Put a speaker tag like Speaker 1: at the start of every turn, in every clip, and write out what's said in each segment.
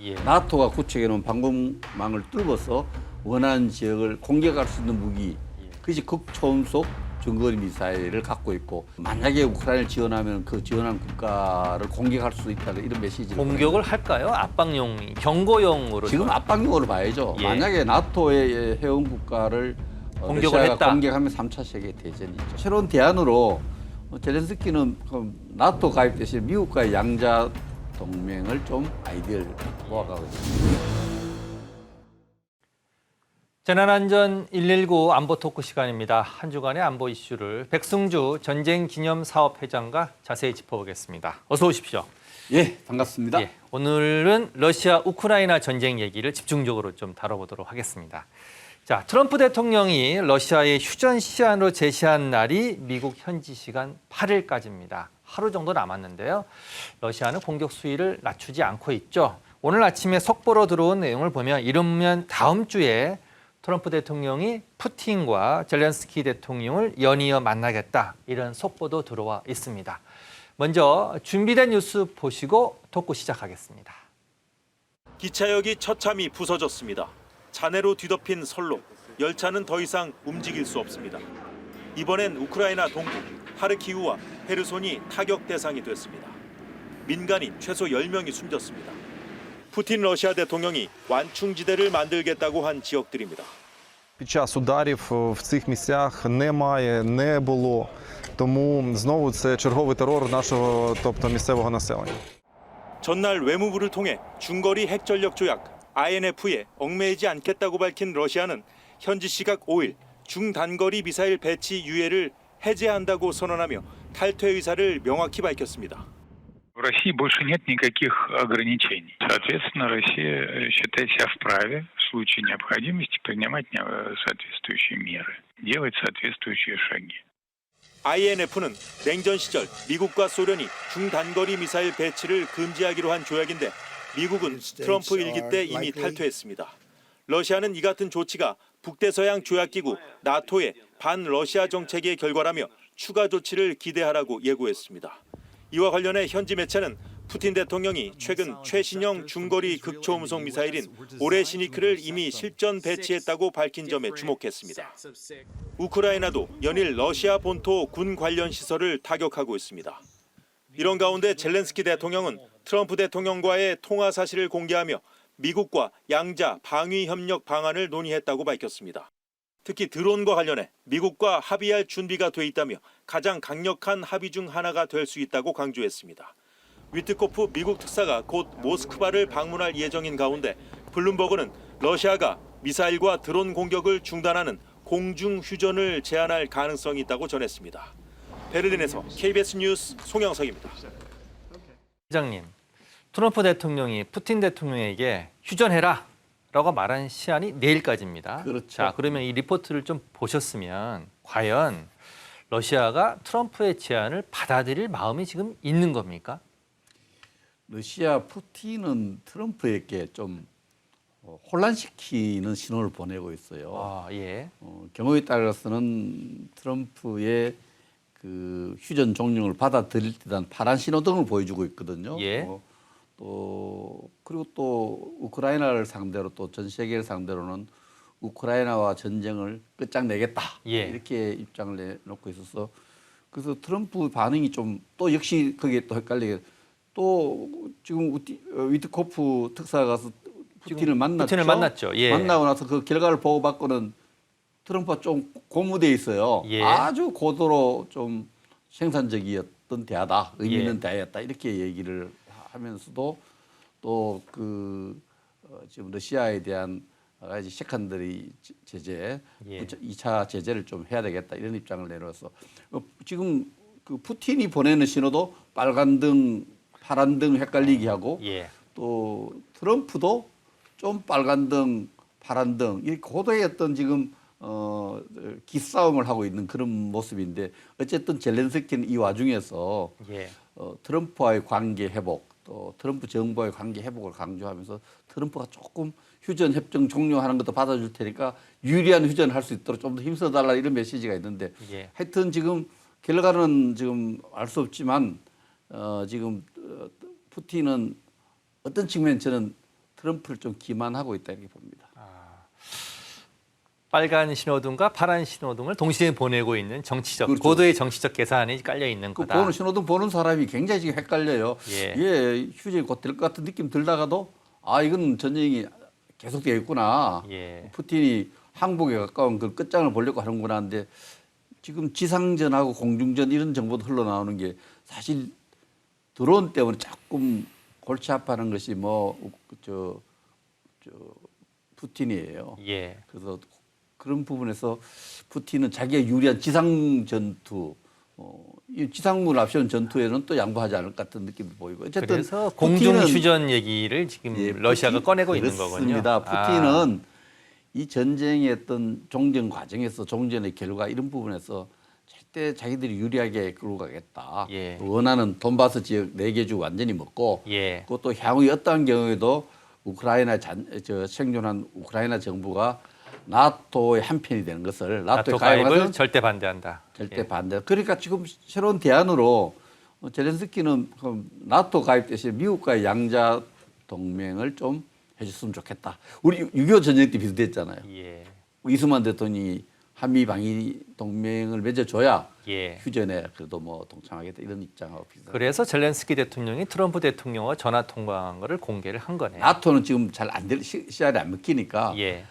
Speaker 1: 예.
Speaker 2: 나토가 구축해놓은 방공망을 뚫어서 원하는 지역을 공격할 수 있는 무기, 그것이 극초음속 중거리 미사일을 갖고 있고 만약에 우크라이나를 지원하면 그 지원한 국가를 공격할 수 있다는 이런 메시지를
Speaker 1: 공격을 할까요? 압박용, 경고용으로
Speaker 2: 지금 압박용으로 봐야죠.
Speaker 1: 예.
Speaker 2: 만약에 나토의 회원 국가를
Speaker 1: 공격을
Speaker 2: 러시아가
Speaker 1: 했다.
Speaker 2: 공격하면 3차 세계 대전이죠. 새로운 대안으로 젤렌스키는 나토 가입 대신 미국과의 양자 동맹을 좀 아이디어를 모아가고 있습니다.
Speaker 1: 재난안전 119 안보 토크 시간입니다. 한 주간의 안보 이슈를 백승주 전쟁기념사업회장과 자세히 짚어보겠습니다. 어서 오십시오.
Speaker 2: 예, 반갑습니다.
Speaker 1: 예, 오늘은 러시아 우크라이나 전쟁 얘기를 집중적으로 좀 다뤄보도록 하겠습니다. 자, 트럼프 대통령이 러시아의 휴전 시한으로 제시한 날이 미국 현지 시간 8일까지입니다. 하루 정도 남았는데요. 러시아는 공격 수위를 낮추지 않고 있죠. 오늘 아침에 속보로 들어온 내용을 보면 이르면 다음 주에 트럼프 대통령이 푸틴과 젤렌스키 대통령을 연이어 만나겠다. 이런 속보도 들어와 있습니다. 먼저 준비된 뉴스 보시고 토크 시작하겠습니다.
Speaker 3: 기차역이 처참히 부서졌습니다. 잔해로 뒤덮인 선로, 열차는 더 이상 움직일 수 없습니다. 이번엔 우크라이나 동부 하르키우와 헤르손이 타격 대상이 됐습니다. 민간인 최소 10명이 숨졌습니다. 푸틴 러시아 대통령이 완충지대를 만들겠다고 한 지역들입니다.
Speaker 4: Під час ударів в цих місцях немає, не було. Тому знову це черговий терор нашого, тобто місцевого населення.
Speaker 3: 전날 외무부를 통해 중거리 핵전력 조약 INF에 얽매이지 않겠다고 밝힌 러시아는 현지 시각 5일 중단거리 미사일 배치 유예를 해제한다고 선언하며 탈퇴 의사를 명확히 밝혔습니다.
Speaker 5: В России больше нет никаких ограничений. Соответственно, Россия считает себя вправе в случае необходимости принимать соответствующие меры, делать соответствующие шаги.
Speaker 3: INF는 냉전 시절 미국과 소련이 중단거리 미사일 배치를 금지하기로 한 조약인데 미국은 트럼프 일기 때 이미 탈퇴했습니다. 러시아는 이 같은 조치가 북대서양 조약기구 나토의 반러시아 정책의 결과라며 추가 조치를 기대하라고 예고했습니다. 이와 관련해 현지 매체는 푸틴 대통령이 최근 최신형 중거리 극초음속 미사일인 오레시니크를 이미 실전 배치했다고 밝힌 점에 주목했습니다. 우크라이나도 연일 러시아 본토 군 관련 시설을 타격하고 있습니다. 이런 가운데 젤렌스키 대통령은 트럼프 대통령과의 통화 사실을 공개하며 미국과 양자 방위 협력 방안을 논의했다고 밝혔습니다. 특히 드론과 관련해 미국과 합의할 준비가 돼 있다며 가장 강력한 합의 중 하나가 될 수 있다고 강조했습니다. 위트코프 미국 특사가 곧 모스크바를 방문할 예정인 가운데 블룸버그는 러시아가 미사일과 드론 공격을 중단하는 공중 휴전을 제안할 가능성이 있다고 전했습니다. 베를린에서 KBS 뉴스 송영석입니다.
Speaker 1: 회장님, 트럼프 대통령이 푸틴 대통령에게 휴전해라 라고 말한 시한이 내일까지입니다.
Speaker 2: 그렇죠.
Speaker 1: 자, 그러면 이 리포트를 좀 보셨으면 과연 러시아가 트럼프의 제안을 받아들일 마음이 지금 있는 겁니까?
Speaker 2: 러시아 푸틴은 트럼프에게 좀 혼란시키는 신호를 보내고 있어요.
Speaker 1: 아, 예.
Speaker 2: 경우에 따라서는 트럼프의 그 휴전 종료를 받아들일 듯한 파란 신호등을 보여주고 있거든요.
Speaker 1: 예.
Speaker 2: 또 그리고 또 우크라이나를 상대로 또 전 세계를 상대로는 우크라이나와 전쟁을 끝장내겠다
Speaker 1: 예.
Speaker 2: 이렇게 입장을 내놓고 있어서 그래서 트럼프 반응이 좀 또 역시 거기에 또 헷갈리게 또 지금 위트코프 특사가 가서 푸틴을 만났죠.
Speaker 1: 푸틴을 만났죠. 예.
Speaker 2: 만나고 나서 그 결과를 보고받고는 트럼프가 좀 고무돼 있어요.
Speaker 1: 예.
Speaker 2: 아주 고도로 좀 생산적이었던 대화다, 의미 있는
Speaker 1: 예.
Speaker 2: 대화였다 이렇게 얘기를 하면서도 또 그 지금 러시아에 대한 이제 세컨더리 제재,
Speaker 1: 예.
Speaker 2: 2차 제재를 좀 해야 되겠다 이런 입장을 내놓아서 지금 그 푸틴이 보내는 신호도 빨간 등, 파란 등 헷갈리게 하고
Speaker 1: 예.
Speaker 2: 또 트럼프도 좀 빨간 등, 파란 등 이 고도의 어떤 지금 기싸움을 하고 있는 그런 모습인데 어쨌든 젤렌스키는 이 와중에서
Speaker 1: 예.
Speaker 2: 트럼프와의 관계 회복 또 트럼프 정부와의 관계 회복을 강조하면서 트럼프가 조금 휴전 협정 종료하는 것도 받아줄 테니까 유리한 휴전을 할 수 있도록 좀 더 힘써달라 이런 메시지가 있는데
Speaker 1: 예.
Speaker 2: 하여튼 지금 결과는 지금 알 수 없지만 지금 푸틴은 어떤 측면 저는 트럼프를 좀 기만하고 있다 이렇게 봅니다.
Speaker 1: 빨간 신호등과 파란 신호등을 동시에 보내고 있는 정치적
Speaker 2: 그렇죠.
Speaker 1: 고도의 정치적 계산이 깔려 있는
Speaker 2: 그
Speaker 1: 거다.
Speaker 2: 보는 신호등 보는 사람이 굉장히 지금 헷갈려요.
Speaker 1: 예.
Speaker 2: 이게 휴전이 곧 될 것 같은 느낌 들다가도 아 이건 전쟁이 계속되겠구나.
Speaker 1: 예.
Speaker 2: 푸틴이 항복에 가까운 그 끝장을 보려고 하는구나 하는데 지금 지상전하고 공중전 이런 정보도 흘러나오는 게 사실 드론 때문에 조금 골치 아파하는 것이 푸틴이에요.
Speaker 1: 예.
Speaker 2: 그래서 그런 부분에서 푸틴은 자기가 유리한 지상 전투, 이 지상물 앞세운 전투에는 또 양보하지 않을 것 같은 느낌도 보이고 어쨌든
Speaker 1: 그래서 공중
Speaker 2: 푸틴은
Speaker 1: 휴전 얘기를 지금
Speaker 2: 예,
Speaker 1: 러시아가
Speaker 2: 푸틴-
Speaker 1: 꺼내고 있는 거군요.
Speaker 2: 그렇습니다. 푸틴은 이 전쟁의 어떤 종전 과정에서 종전의 결과 이런 부분에서 절대 자기들이 유리하게 끌고 가겠다.
Speaker 1: 예.
Speaker 2: 원하는 돈바스 지역 4개 주 완전히 먹고
Speaker 1: 예.
Speaker 2: 그것도 향후에 어떠한 경우에도 우크라이나 생존한 우크라이나 정부가 나토의 한 편이 되는 것을
Speaker 1: 나토
Speaker 2: 나토에
Speaker 1: 가입을
Speaker 2: 가입해서
Speaker 1: 절대 반대한다.
Speaker 2: 절대
Speaker 1: 예.
Speaker 2: 반대. 그러니까 지금 새로운 대안으로 젤렌스키는 그럼 나토 가입 대신에 미국과의 양자 동맹을 좀 해줬으면 좋겠다. 우리 6.25 전쟁 때 비슷했잖아요.
Speaker 1: 예.
Speaker 2: 이수만 대통령이 한미 방위 동맹을 맺어줘야
Speaker 1: 예.
Speaker 2: 휴전에 그래도 뭐 동참하겠다 이런 입장하고 비슷해요.
Speaker 1: 그래서 젤렌스키 대통령이 트럼프 대통령과 전화 통화한 거를 공개를 한 거네요.
Speaker 2: 나토는 지금 잘 안 될 씨알이 안 먹히니까
Speaker 1: 예.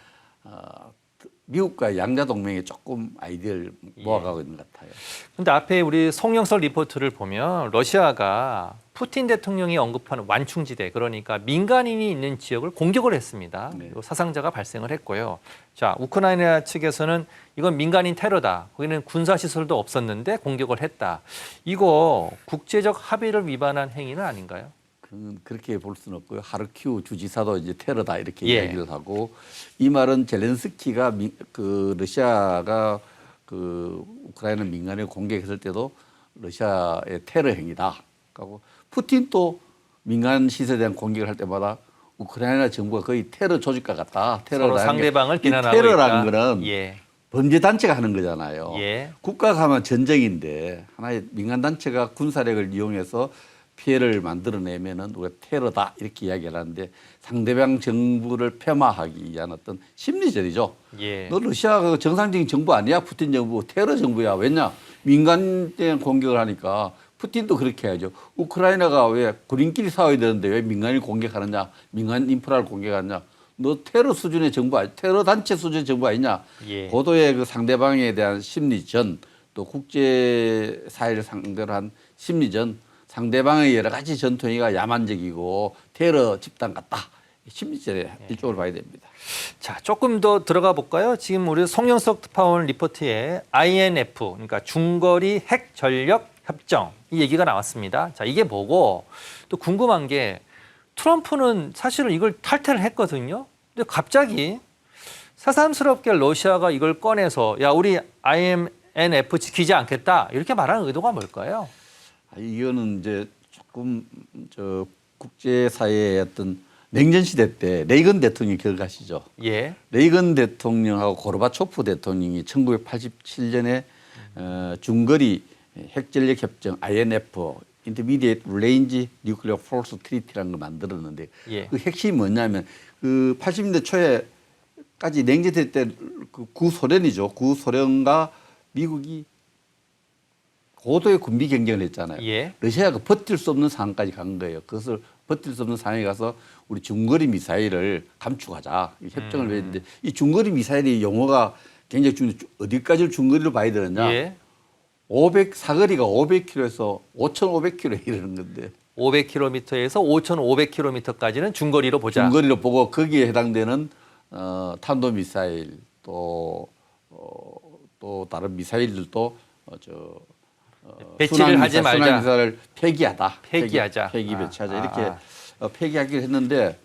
Speaker 2: 미국과 양자 동맹에 조금 아이디어를 모아가고 있는 것 같아요.
Speaker 1: 근데 앞에 우리 송영석 리포트를 보면 러시아가 푸틴 대통령이 언급하는 완충지대 그러니까 민간인이 있는 지역을 공격을 했습니다.
Speaker 2: 네.
Speaker 1: 그리고 사상자가 발생을 했고요. 자, 우크라이나 측에서는 이건 민간인 테러다. 거기는 군사 시설도 없었는데 공격을 했다. 이거 국제적 합의를 위반한 행위는 아닌가요?
Speaker 2: 그렇게 볼 수는 없고요. 하르키우 주지사도 이제 테러다 이렇게
Speaker 1: 예.
Speaker 2: 이야기를 하고 이 말은 젤렌스키가 러시아가 우크라이나 민간을 공격했을 때도 러시아의 테러 행위다. 하고 푸틴도 민간 시설에 대한 공격을 할 때마다 우크라이나 정부가 거의 테러 조직과 같다.
Speaker 1: 서로 상대방을 비난하고
Speaker 2: 테러라는
Speaker 1: 있다.
Speaker 2: 거는
Speaker 1: 예.
Speaker 2: 범죄 단체가 하는 거잖아요.
Speaker 1: 예.
Speaker 2: 국가가 하면 전쟁인데 하나의 민간 단체가 군사력을 이용해서 피해를 만들어내면은 우리가 테러다 이렇게 이야기를 하는데 상대방 정부를 폄하하기 위한 어떤 심리전이죠.
Speaker 1: 예.
Speaker 2: 너 러시아가 정상적인 정부 아니야? 푸틴 정부 테러 정부야. 왜냐? 민간에 대한 공격을 하니까 푸틴도 그렇게 해야죠. 우크라이나가 왜 군인끼리 싸워야 되는데 왜 민간을 공격하느냐? 민간 인프라를 공격하느냐? 너 테러 수준의 정부 아니 테러 단체 수준의 정부 아니냐?
Speaker 1: 예.
Speaker 2: 고도의 그 상대방에 대한 심리전 또 국제 사회를 상대로 한 심리전 상대방의 여러 가지 전투행위가 야만적이고 테러 집단 같다. 심리전의 일종으로 봐야 됩니다.
Speaker 1: 자, 조금 더 들어가 볼까요? 지금 우리 송영석 특파원 리포트에 INF, 그러니까 중거리 핵 전력 협정 이 얘기가 나왔습니다. 자, 이게 뭐고 또 궁금한 게 트럼프는 사실은 이걸 탈퇴를 했거든요. 근데 갑자기 새삼스럽게 러시아가 이걸 꺼내서 야, 우리 INF 지키지 않겠다 이렇게 말하는 의도가 뭘까요?
Speaker 2: 이거는 이제 조금 국제사회의 어떤 냉전 시대 때 레이건 대통령이 기억하시죠?
Speaker 1: 예.
Speaker 2: 레이건 대통령하고 고르바초프 대통령이 1987년에 중거리 핵전력 협정 INF (Intermediate Range Nuclear Force Treaty라는 걸 만들었는데
Speaker 1: 예.
Speaker 2: 그 핵심이 뭐냐면 그 80년대 초에까지 냉전 때 그 구소련이죠. 구소련과 미국이 고도의 군비 경쟁을 했잖아요.
Speaker 1: 예.
Speaker 2: 러시아가 버틸 수 없는 상황까지 간 거예요. 그것을 버틸 수 없는 상황에 가서 우리 중거리 미사일을 감축하자 이 협정을 맺었는데 이 중거리 미사일이 용어가 굉장히 어디까지 중거리로 봐야 되느냐?
Speaker 1: 예.
Speaker 2: 사거리가 500km에서 5,500km에 이르는 건데
Speaker 1: 500km에서 5,500km까지는 중거리로 보자.
Speaker 2: 중거리로 보고 거기에 해당되는 탄도 미사일 또 다른 미사일들도
Speaker 1: 배치를 하지 말자.
Speaker 2: 순항 미사를 폐기하다.
Speaker 1: 폐기하자.
Speaker 2: 폐기 배치하자.
Speaker 1: 아,
Speaker 2: 이렇게 폐기하기로 했는데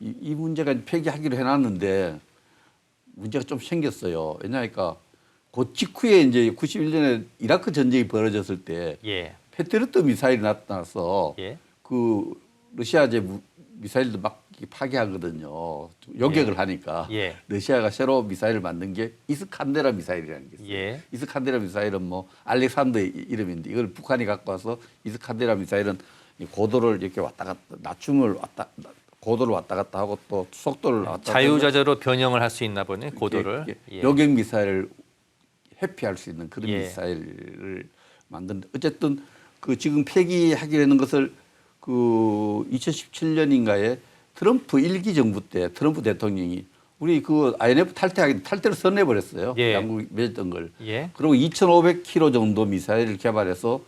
Speaker 2: 이 문제가 폐기하기로 해놨는데 문제가 좀 생겼어요. 왜냐하니까 그 직후에 이제 91년에 이라크 전쟁이 벌어졌을 때
Speaker 1: 예.
Speaker 2: 패트리어트 미사일이 나타나서
Speaker 1: 예.
Speaker 2: 그 러시아제 미사일도 막 파괴하거든요. 요격을 하니까
Speaker 1: 예.
Speaker 2: 러시아가 새로 미사일을 만든 게 이스칸데라 미사일이라는 게 있어요.
Speaker 1: 예.
Speaker 2: 이스칸데라 미사일은 뭐 알렉산더 이름인데 이걸 북한이 갖고 와서 이스칸데라 미사일은 고도를 이렇게 왔다 갔다 낮춤을 고도를 왔다 갔다 하고 또 속도를 왔다 갔다
Speaker 1: 자유자재로 변형을 할 수 있나 보네, 고도를. 예.
Speaker 2: 요격 미사일을 회피할 수 있는 그런
Speaker 1: 예.
Speaker 2: 미사일을 만든. 어쨌든 그 지금 폐기하기로 했는 것을 그 2017년인가에 트럼프 1기 정부 때 트럼프 대통령이 우리 그 INF 탈퇴를 선언해 버렸어요.
Speaker 1: 예.
Speaker 2: 양국이 맺었던 걸.
Speaker 1: 예.
Speaker 2: 그리고 2,500km 정도 미사일을 개발해서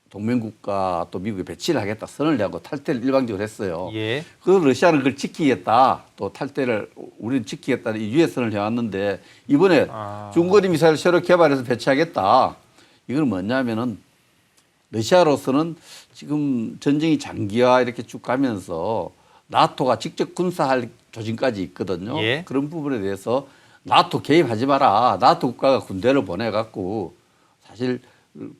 Speaker 2: 동맹국가 또 미국에 배치를 하겠다 선언을 하고 탈퇴를 일방적으로 했어요.
Speaker 1: 예.
Speaker 2: 그래서 러시아는 그걸 지키겠다. 또 탈퇴를 우리는 지키겠다는 이 유예선을 해왔는데 이번에 중거리 미사일을 새로 개발해서 배치하겠다. 이건 뭐냐면은 러시아로서는 지금 전쟁이 장기화 이렇게 쭉 가면서 나토가 직접 군사할 조짐까지 있거든요.
Speaker 1: 예.
Speaker 2: 그런 부분에 대해서 나토 개입하지 마라. 나토 국가가 군대를 보내갖고 사실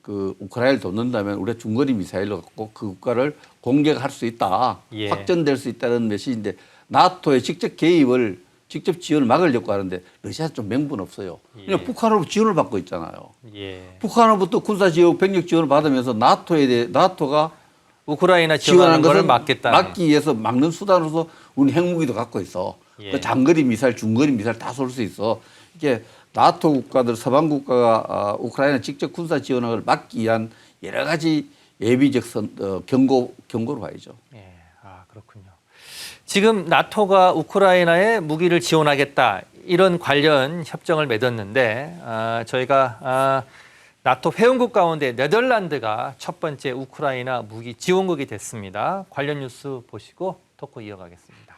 Speaker 2: 그 우크라이나를 돕는다면 우리가 중거리 미사일로 갖고 그 국가를 공격할 수 있다.
Speaker 1: 예.
Speaker 2: 확전될 수 있다는 메시지인데 나토의 직접 개입을 직접 지원을 막으려고 하는데 러시아 좀 명분 없어요. 그냥 북한으로부터 지원을 받고 있잖아요.
Speaker 1: 예.
Speaker 2: 북한으로부터 군사 지원, 병력 지원을 받으면서 나토가
Speaker 1: 우크라이나
Speaker 2: 지원하는
Speaker 1: 지원하는 것을
Speaker 2: 것을
Speaker 1: 막겠다.
Speaker 2: 막기 위해서 막는 수단으로서 우리 핵무기도 갖고 있어.
Speaker 1: 예.
Speaker 2: 그 장거리 미사일, 중거리 미사일 다 쏠 수 있어. 이게 나토 국가들, 서방 국가가 우크라이나 직접 군사 지원을 막기 위한 여러 가지 예비적 경고로 봐야죠.
Speaker 1: 예. 아, 그렇군요. 지금 나토가 우크라이나에 무기를 지원하겠다 이런 관련 협정을 맺었는데 저희가 나토 회원국 가운데 네덜란드가 첫 번째 우크라이나 무기 지원국이 됐습니다. 관련 뉴스 보시고 토크 이어가겠습니다.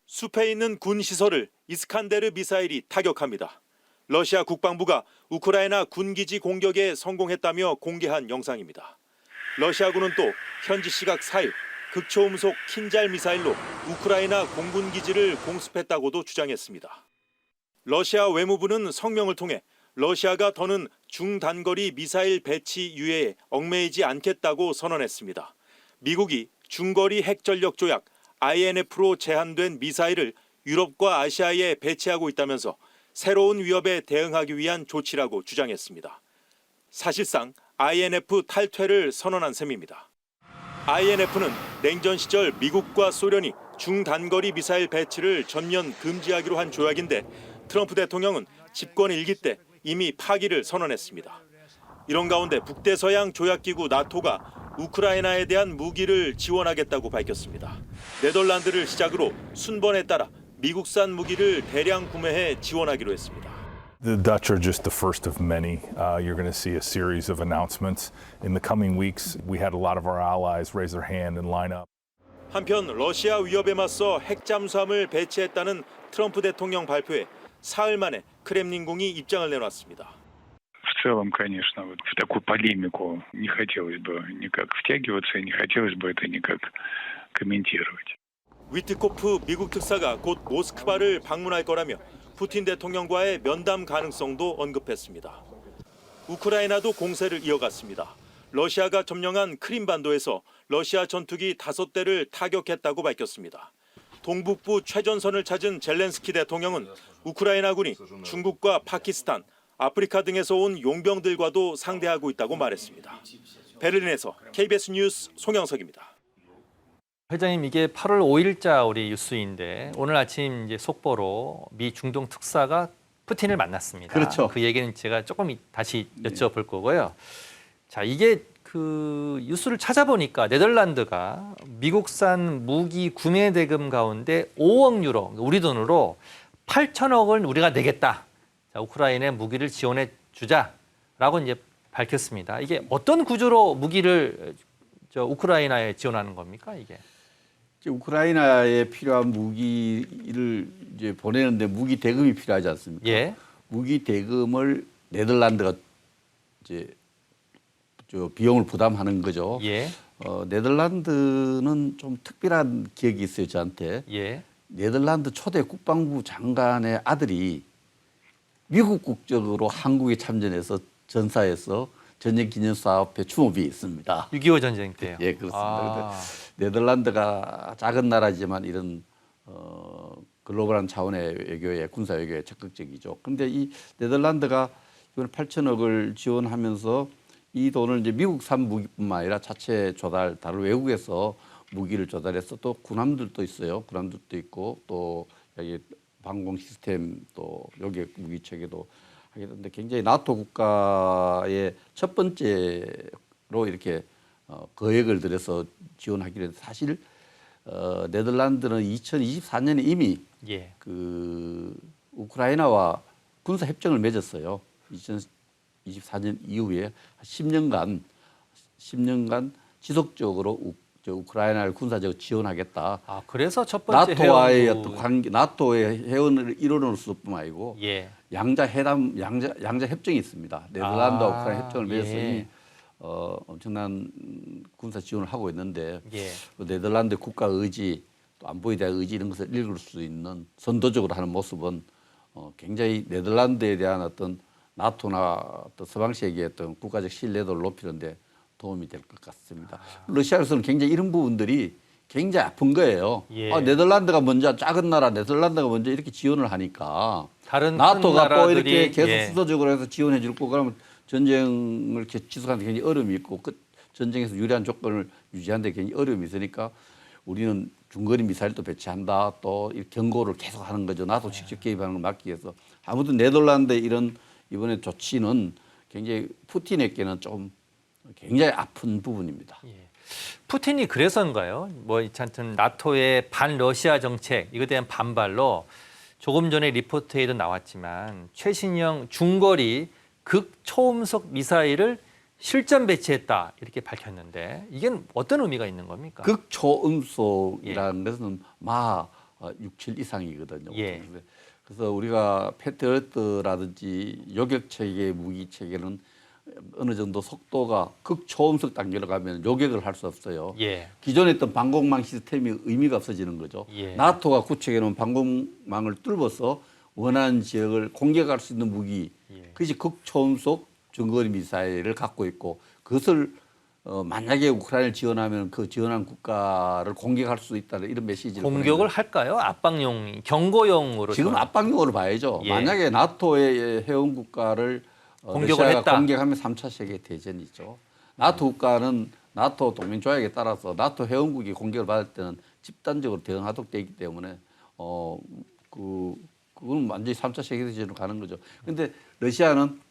Speaker 3: 숲에 있는 군 시설을 이스칸데르 미사일이 타격합니다. 러시아 국방부가 우크라이나 군기지 공격에 성공했다며 공개한 영상입니다. 러시아군은 또 현지 시각 4일 극초음속 킨잘 미사일로 우크라이나 공군 기지를 공습했다고도 주장했습니다. 러시아 외무부는 성명을 통해 러시아가 더는 중단거리 미사일 배치 유예에 얽매이지 않겠다고 선언했습니다. 미국이 중거리 핵전력 조약 INF로 제한된 미사일을 유럽과 아시아에 배치하고 있다면서 새로운 위협에 대응하기 위한 조치라고 주장했습니다. 사실상 INF 탈퇴를 선언한 셈입니다. INF는 냉전 시절 미국과 소련이 중단거리 미사일 배치를 전면 금지하기로 한 조약인데 트럼프 대통령은 집권 1기 때 이미 파기를 선언했습니다. 이런 가운데 북대서양 조약기구 나토가 우크라이나에 대한 무기를 지원하겠다고 밝혔습니다. 네덜란드를 시작으로 순번에 따라 미국산 무기를 대량 구매해 지원하기로 했습니다.
Speaker 6: The Dutch are just the first of many. You're going to see a series of announcements in the coming weeks. We had a lot of our allies raise their hand and line up.
Speaker 3: 한편 러시아 위협에 맞서 핵잠수함을 배치했다는 트럼프 대통령 발표에 사흘 만에 크렘린궁이 입장을 내놨습니다.
Speaker 5: В целом, конечно, вот в такую полемику не хотелось бы никак втягиваться, и не хотелось бы это никак комментировать.
Speaker 3: 위트코프 미국 특사가 곧 모스크바를 방문할 거라며 푸틴 대통령과의 면담 가능성도 언급했습니다. 우크라이나도 공세를 이어갔습니다. 러시아가 점령한 크림반도에서 러시아 전투기 5대를 타격했다고 밝혔습니다. 동북부 최전선을 찾은 젤렌스키 대통령은 우크라이나군이 중국과 파키스탄, 아프리카 등에서 온 용병들과도 상대하고 있다고 말했습니다. 베를린에서 KBS 뉴스 송영석입니다.
Speaker 1: 회장님, 이게 8월 5일자 우리 뉴스인데 오늘 아침 이제 속보로 미 중동 특사가 푸틴을 만났습니다.
Speaker 2: 그렇죠.
Speaker 1: 그 얘기는 제가 조금 다시 여쭤볼 거고요. 자, 이게 그 뉴스를 찾아보니까 네덜란드가 미국산 무기 구매 대금 가운데 5억 유로, 우리 돈으로 8천억을 우리가 내겠다. 자, 우크라이나에 무기를 지원해 주자라고 이제 밝혔습니다. 이게 어떤 구조로 무기를 우크라이나에 지원하는 겁니까, 이게?
Speaker 2: 우크라이나에 필요한 무기를 이제 보내는데 무기 대금이 필요하지 않습니까?
Speaker 1: 예.
Speaker 2: 무기 대금을 네덜란드가 이제 비용을 부담하는 거죠.
Speaker 1: 예.
Speaker 2: 네덜란드는 좀 특별한 기억이 있어요, 저한테.
Speaker 1: 예.
Speaker 2: 네덜란드 초대 국방부 장관의 아들이 미국 국적으로 한국에 참전해서 전사해서 전쟁기념사업회 추모비에 있습니다.
Speaker 1: 6.25 전쟁 때요.
Speaker 2: 예, 그렇습니다.
Speaker 1: 아.
Speaker 2: 네덜란드가 작은 나라지만 이런 글로벌한 차원의 외교에 군사 외교에 적극적이죠. 그런데 이 네덜란드가 이번 8천억을 지원하면서 이 돈을 이제 미국산 무기뿐만 아니라 자체 조달 다른 외국에서 무기를 조달해서 또 군함들도 있어요. 군함들도 있고 또 여기 방공 시스템 또 요격 무기 체계도 하게 되는데 굉장히 나토 국가의 첫 번째로 이렇게 거액을 들여서 지원하기로 했는데 사실 네덜란드는 2024년에 이미
Speaker 1: 예.
Speaker 2: 그 우크라이나와 군사 협정을 맺었어요. 2024년 이후에 10년간 지속적으로 우크라이나를 군사적으로 지원하겠다.
Speaker 1: 아, 그래서 첫 번째
Speaker 2: 나토와의
Speaker 1: 회원국.
Speaker 2: 어떤 관계, 나토의 회원을 일원으로서뿐만 아니고
Speaker 1: 예.
Speaker 2: 양자 협정이 있습니다. 네덜란드와 우크라이나 협정을 맺어서
Speaker 1: 예.
Speaker 2: 이미 엄청난 군사 지원을 하고 있는데
Speaker 1: 예.
Speaker 2: 그 네덜란드 국가 의지 또 안보에 대한 의지 이런 것을 읽을 수 있는 선도적으로 하는 모습은 굉장히 네덜란드에 대한 어떤 나토나 어떤 서방 세계의 어떤 국가적 신뢰도를 높이는데 도움이 될 것 같습니다. 러시아로서는 굉장히 이런 부분들이 굉장히 아픈 거예요.
Speaker 1: 예.
Speaker 2: 네덜란드가 먼저 작은 나라 네덜란드가 먼저 이렇게 지원을 하니까
Speaker 1: 다른
Speaker 2: 나토가
Speaker 1: 큰
Speaker 2: 또 이렇게
Speaker 1: 나라들이,
Speaker 2: 계속
Speaker 1: 예.
Speaker 2: 수도적으로 해서 지원해 줄 거고 그러면 전쟁을 이렇게 지속하는 데 굉장히 어려움이 있고 그 전쟁에서 유리한 조건을 유지하는 데 굉장히 어려움이 있으니까 우리는 중거리 미사일도 배치한다 또 이 경고를 계속 하는 거죠. 나토 직접 개입하는 걸 막기 위해서. 아무튼 네덜란드의 이런 이번에 조치는 굉장히 푸틴에게는 좀 굉장히 아픈 부분입니다.
Speaker 1: 예. 푸틴이 그래서인가요? 뭐 하여튼 나토의 반러시아 정책 이거에 대한 반발로 조금 전에 리포트에도 나왔지만 최신형 중거리 극초음속 미사일을 실전 배치했다 이렇게 밝혔는데 이게 어떤 의미가 있는 겁니까?
Speaker 2: 극초음속이라는 것은 마 6, 7 이상이거든요.
Speaker 1: 예.
Speaker 2: 그래서 우리가 패트리어트라든지 요격 체계 무기 체계는 어느 정도 속도가 극초음속 단계로 가면 요격을 할 수 없어요.
Speaker 1: 예.
Speaker 2: 기존에 있던 방공망 시스템이 의미가 없어지는 거죠.
Speaker 1: 예.
Speaker 2: 나토가 구축해 놓은 방공망을 뚫어서 원하는 지역을 공격할 수 있는 무기,
Speaker 1: 예.
Speaker 2: 그것이 극초음속 중거리 미사일을 갖고 있고 그것을 만약에 우크라이나를 지원하면 그 지원한 국가를 공격할 수 있다는 이런 메시지를
Speaker 1: 공격을 할까요? 압박용, 경고용으로
Speaker 2: 지금 압박용으로 봐야죠.
Speaker 1: 예.
Speaker 2: 만약에 나토의 회원 국가를
Speaker 1: 공격을
Speaker 2: 러시아가
Speaker 1: 했다.
Speaker 2: 공격하면 3차 세계 대전이죠. 나토 국가는 나토 동맹 조약에 따라서 나토 회원국이 공격을 받을 때는 집단적으로 대응하도록 되어 있기 때문에 그건 완전히 3차 세계 대전으로 가는 거죠. 그런데 러시아는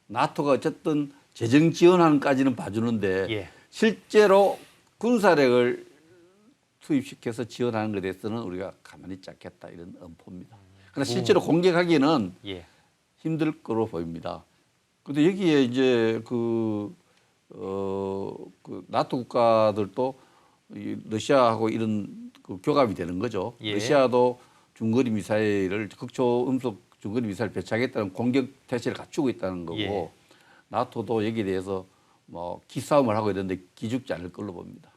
Speaker 2: 나토가 어쨌든 재정 지원하는까지는 봐주는데
Speaker 1: 예.
Speaker 2: 실제로 군사력을 투입시켜서 지원하는 것에 대해서는 우리가 가만히 있지 않겠다 이런 엄포입니다. 그러나 실제로 공격하기는
Speaker 1: 예.
Speaker 2: 힘들 거로 보입니다. 그런데 여기에 이제 그 나토 국가들도 이 러시아하고 이런 그 교감이 되는 거죠.
Speaker 1: 예.
Speaker 2: 러시아도 중거리 미사일을 극초음속 중거리 미사일 배치하겠다는 공격 태세를 갖추고 있다는 거고
Speaker 1: 예.
Speaker 2: 나토도 여기에 대해서 뭐 기싸움을 하고 있는데 기죽지 않을 걸로 봅니다.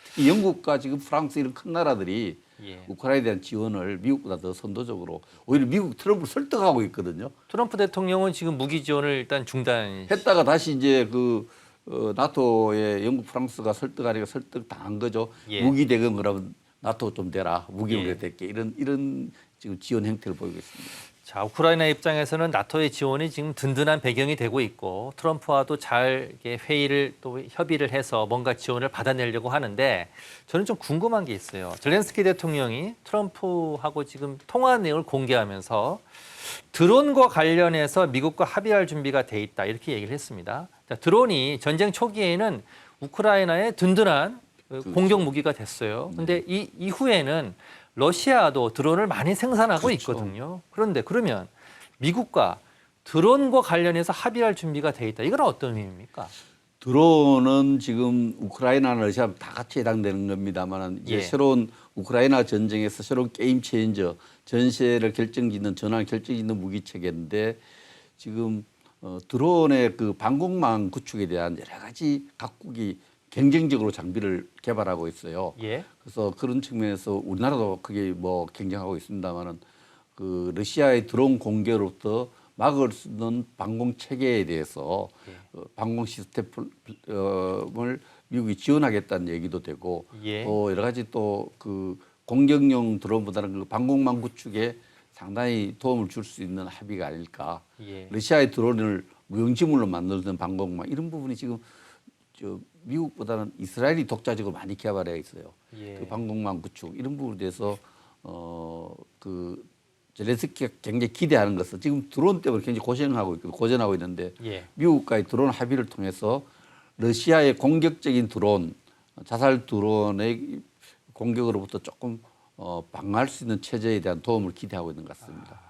Speaker 2: 특히 영국과 지금 프랑스 이런 큰 나라들이
Speaker 1: 예.
Speaker 2: 우크라이나에 대한 지원을 미국보다 더 선도적으로 오히려 미국 트럼프를 설득하고 있거든요.
Speaker 1: 트럼프 대통령은 지금 무기 지원을 일단 중단.
Speaker 2: 했다가 다시 이제 나토의 영국, 프랑스가 설득하니까 설득 당한 거죠.
Speaker 1: 예.
Speaker 2: 무기 대금 그러면 나토 좀 대라. 무기
Speaker 1: 예.
Speaker 2: 우리가 될게 이런 지금 지원 행태를 보이고 있습니다.
Speaker 1: 자, 우크라이나 입장에서는 나토의 지원이 지금 든든한 배경이 되고 있고 트럼프와도 잘 이렇게 회의를 또 협의를 해서 뭔가 지원을 받아내려고 하는데 저는 좀 궁금한 게 있어요. 젤렌스키 대통령이 트럼프하고 지금 통화 내용을 공개하면서 드론과 관련해서 미국과 합의할 준비가 돼 있다 이렇게 얘기를 했습니다. 자, 드론이 전쟁 초기에는 우크라이나의 든든한 공격 무기가 됐어요. 그런데 이 이후에는 러시아도 드론을 많이 생산하고
Speaker 2: 그렇죠.
Speaker 1: 있거든요. 그런데 그러면 미국과 드론과 관련해서 합의할 준비가 돼 있다. 이건 어떤 의미입니까?
Speaker 2: 드론은 지금 우크라이나나 러시아 다 같이 해당되는 겁니다만 이제
Speaker 1: 예.
Speaker 2: 새로운 우크라이나 전쟁에서 새로운 게임 체인저, 전세를 결정짓는 전환 결정짓는 무기 체계인데 지금 드론의 그 방공망 구축에 대한 여러 가지 각국이 경쟁적으로 장비를 개발하고 있어요.
Speaker 1: 예.
Speaker 2: 그래서 그런 측면에서 우리나라도 크게 뭐 경쟁하고 있습니다만은 그 러시아의 드론 공격으로부터 막을 수 있는 방공 체계에 대해서 방공 시스템을 미국이 지원하겠다는 얘기도 되고
Speaker 1: 예.
Speaker 2: 또 여러 가지 또 그 공격용 드론보다는 그 방공망 구축에 상당히 도움을 줄 수 있는 합의가 아닐까.
Speaker 1: 예.
Speaker 2: 러시아의 드론을 무용지물로 만드는 방공망 이런 부분이 지금 미국보다는 이스라엘이 독자적으로 많이 개발해 있어요.
Speaker 1: 예.
Speaker 2: 그 방공망 구축 이런 부분에 대해서 그 젤렌스키가 굉장히 기대하는 것은 지금 드론 때문에 굉장히 고전하고 있는데
Speaker 1: 예.
Speaker 2: 미국과의 드론 합의를 통해서 러시아의 공격적인 드론, 자살 드론의 공격으로부터 조금 방어할 수 있는 체제에 대한 도움을 기대하고 있는 것 같습니다.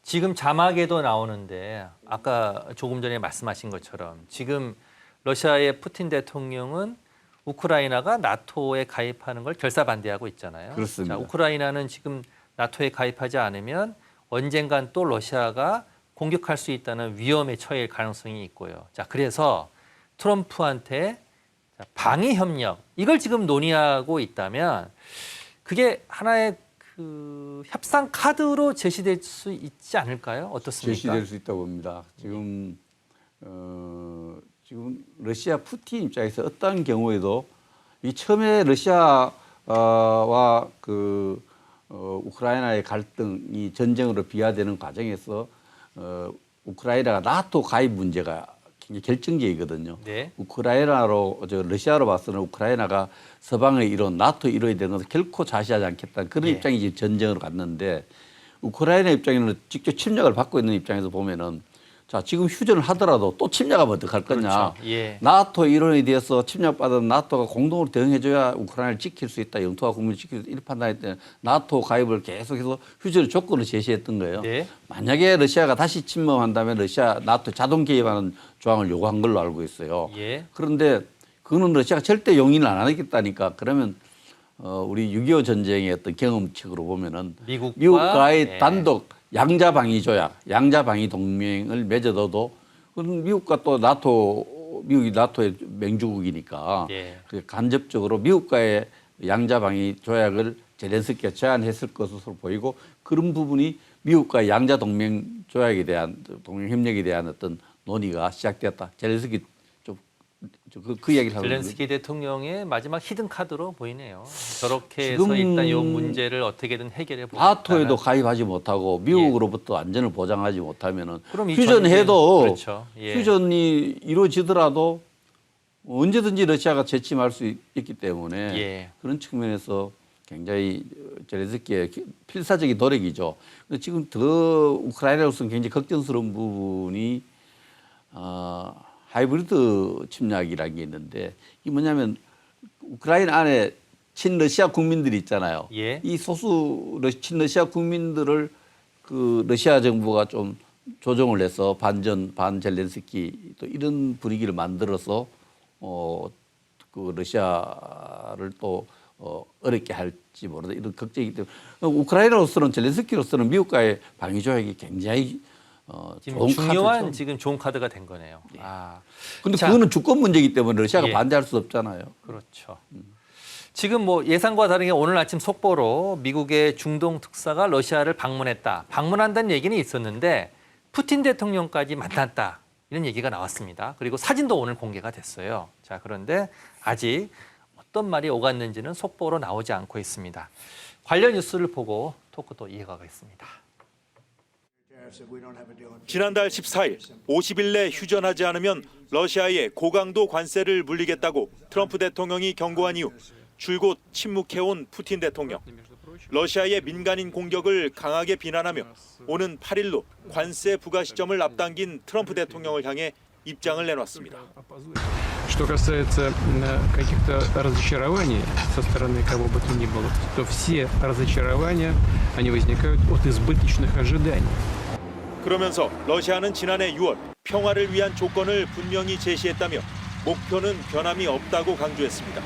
Speaker 1: 지금 자막에도 나오는데 아까 조금 전에 말씀하신 것처럼 지금 러시아의 푸틴 대통령은 우크라이나가 나토에 가입하는 걸 결사반대하고 있잖아요.
Speaker 2: 그렇습니다.
Speaker 1: 자, 우크라이나는 지금 나토에 가입하지 않으면 언젠간 또 러시아가 공격할 수 있다는 위험에 처할 가능성이 있고요. 자, 그래서 트럼프한테 방위 협력 이걸 지금 논의하고 있다면 그게 하나의 그 협상 카드로 제시될 수 있지 않을까요? 어떻습니까?
Speaker 2: 제시될 수 있다고 봅니다. 지금 러시아 푸틴 입장에서 어떤 경우에도 이 처음에 러시아와 그 우크라이나의 갈등이 전쟁으로 비화되는 과정에서 우크라이나가 나토 가입 문제가 굉장히 결정적이거든요.
Speaker 1: 네.
Speaker 2: 러시아로 봐서는 우크라이나가 서방의 이론, 나토 일원이 되는 것을 결코 자시하지 않겠다는 그런
Speaker 1: 예.
Speaker 2: 입장이 지금 전쟁으로 갔는데 우크라이나 입장에는 직접 침략을 받고 있는 입장에서 보면은 자, 지금 휴전을 하더라도 또 침략하면 어떡할 거냐.
Speaker 1: 그렇죠. 예.
Speaker 2: 나토 일원에 대해서 침략받은 나토가 공동으로 대응해줘야 우크라이나를 지킬 수 있다. 영토와 국민을 지킬 수 있다. 이렇게 판단했을 때 나토 가입을 계속해서 휴전의 조건을 제시했던 거예요.
Speaker 1: 네.
Speaker 2: 만약에 러시아가 다시 침범한다면 나토 자동 개입하는 조항을 요구한 걸로 알고 있어요.
Speaker 1: 예.
Speaker 2: 그런데 그거는 러시아가 절대 용인을 안 하겠다니까 그러면 우리 6.25 전쟁의 어떤 경험칙으로 보면은 미국과의
Speaker 1: 예.
Speaker 2: 단독 양자 방위 조약, 양자 방위 동맹을 맺어둬도 그건 미국과 또 미국이 나토의 맹주국이니까
Speaker 1: 예.
Speaker 2: 간접적으로 미국과의 양자 방위 조약을 젤렌스키가 제안했을 것으로 보이고 그런 부분이 미국과의 양자 동맹 조약에 대한 동맹 협력에 대한 어떤 논의가 시작되었다. 젤렌스키 그 이야기를 하는
Speaker 1: 젤렌스키 대통령의 마지막 히든 카드로 보이네요. 저렇게 해서
Speaker 2: 지금
Speaker 1: 일단 이 문제를 어떻게든 해결해 보겠다.
Speaker 2: 나토에도 가입하지 못하고 미국으로부터 안전을 보장하지 못하면은
Speaker 1: 그럼 이
Speaker 2: 휴전해도
Speaker 1: 그렇죠. 예.
Speaker 2: 휴전이 이루어지더라도 언제든지 러시아가 재침할 수 있기 때문에
Speaker 1: 예.
Speaker 2: 그런 측면에서 굉장히 젤렌스키의 필사적인 노력이죠. 근데 지금 더 우크라이나로서는 굉장히 걱정스러운 부분이 하이브리드 침략이라는 게 있는데 이게 뭐냐면 우크라이나 안에 친러시아 국민들이 있잖아요.
Speaker 1: 예.
Speaker 2: 이 소수 친러시아 국민들을 그 러시아 정부가 좀 조정을 해서 반 젤렌스키 또 이런 분위기를 만들어서 그 러시아를 또 어렵게 할지 모르다 이런 걱정이기 때문에 우크라이나로서는 젤렌스키로서는 미국과의 방위 조약이 굉장히
Speaker 1: 지금
Speaker 2: 좋은
Speaker 1: 중요한
Speaker 2: 카드죠.
Speaker 1: 지금 좋은 카드가 된 거네요. 아,
Speaker 2: 근데
Speaker 1: 자,
Speaker 2: 그거는 주권 문제이기 때문에 러시아가
Speaker 1: 예.
Speaker 2: 반대할 수 없잖아요.
Speaker 1: 그렇죠. 지금 뭐 예상과 다르게 오늘 아침 속보로 미국의 중동 특사가 러시아를 방문했다. 방문한다는 얘기는 있었는데 푸틴 대통령까지 만났다. 이런 얘기가 나왔습니다. 그리고 사진도 오늘 공개가 됐어요. 자, 그런데 아직 어떤 말이 오갔는지는 속보로 나오지 않고 있습니다. 관련 뉴스를 보고 토크 또 이어가겠습니다.
Speaker 3: 지난달 14일 50일 내 휴전하지 않으면 러시아에 고강도 관세를 물리겠다고 트럼프 대통령이 경고한 이후 줄곧 침묵해온 푸틴 대통령. 러시아의 민간인 공격을 강하게 비난하며 오는 8일로 관세 부과 시점을 앞당긴 트럼프 대통령을 향해 입장을 내놨습니다.
Speaker 7: Что касается каких-то разочарований со стороны кого бы то ни было, то все разочарования, они возникают от избыточных ожиданий.
Speaker 3: 그러면서 러시아는 지난해 6월 평화를 위한 조건을 분명히 제시했다며 목표는 변함이 없다고 강조했습니다.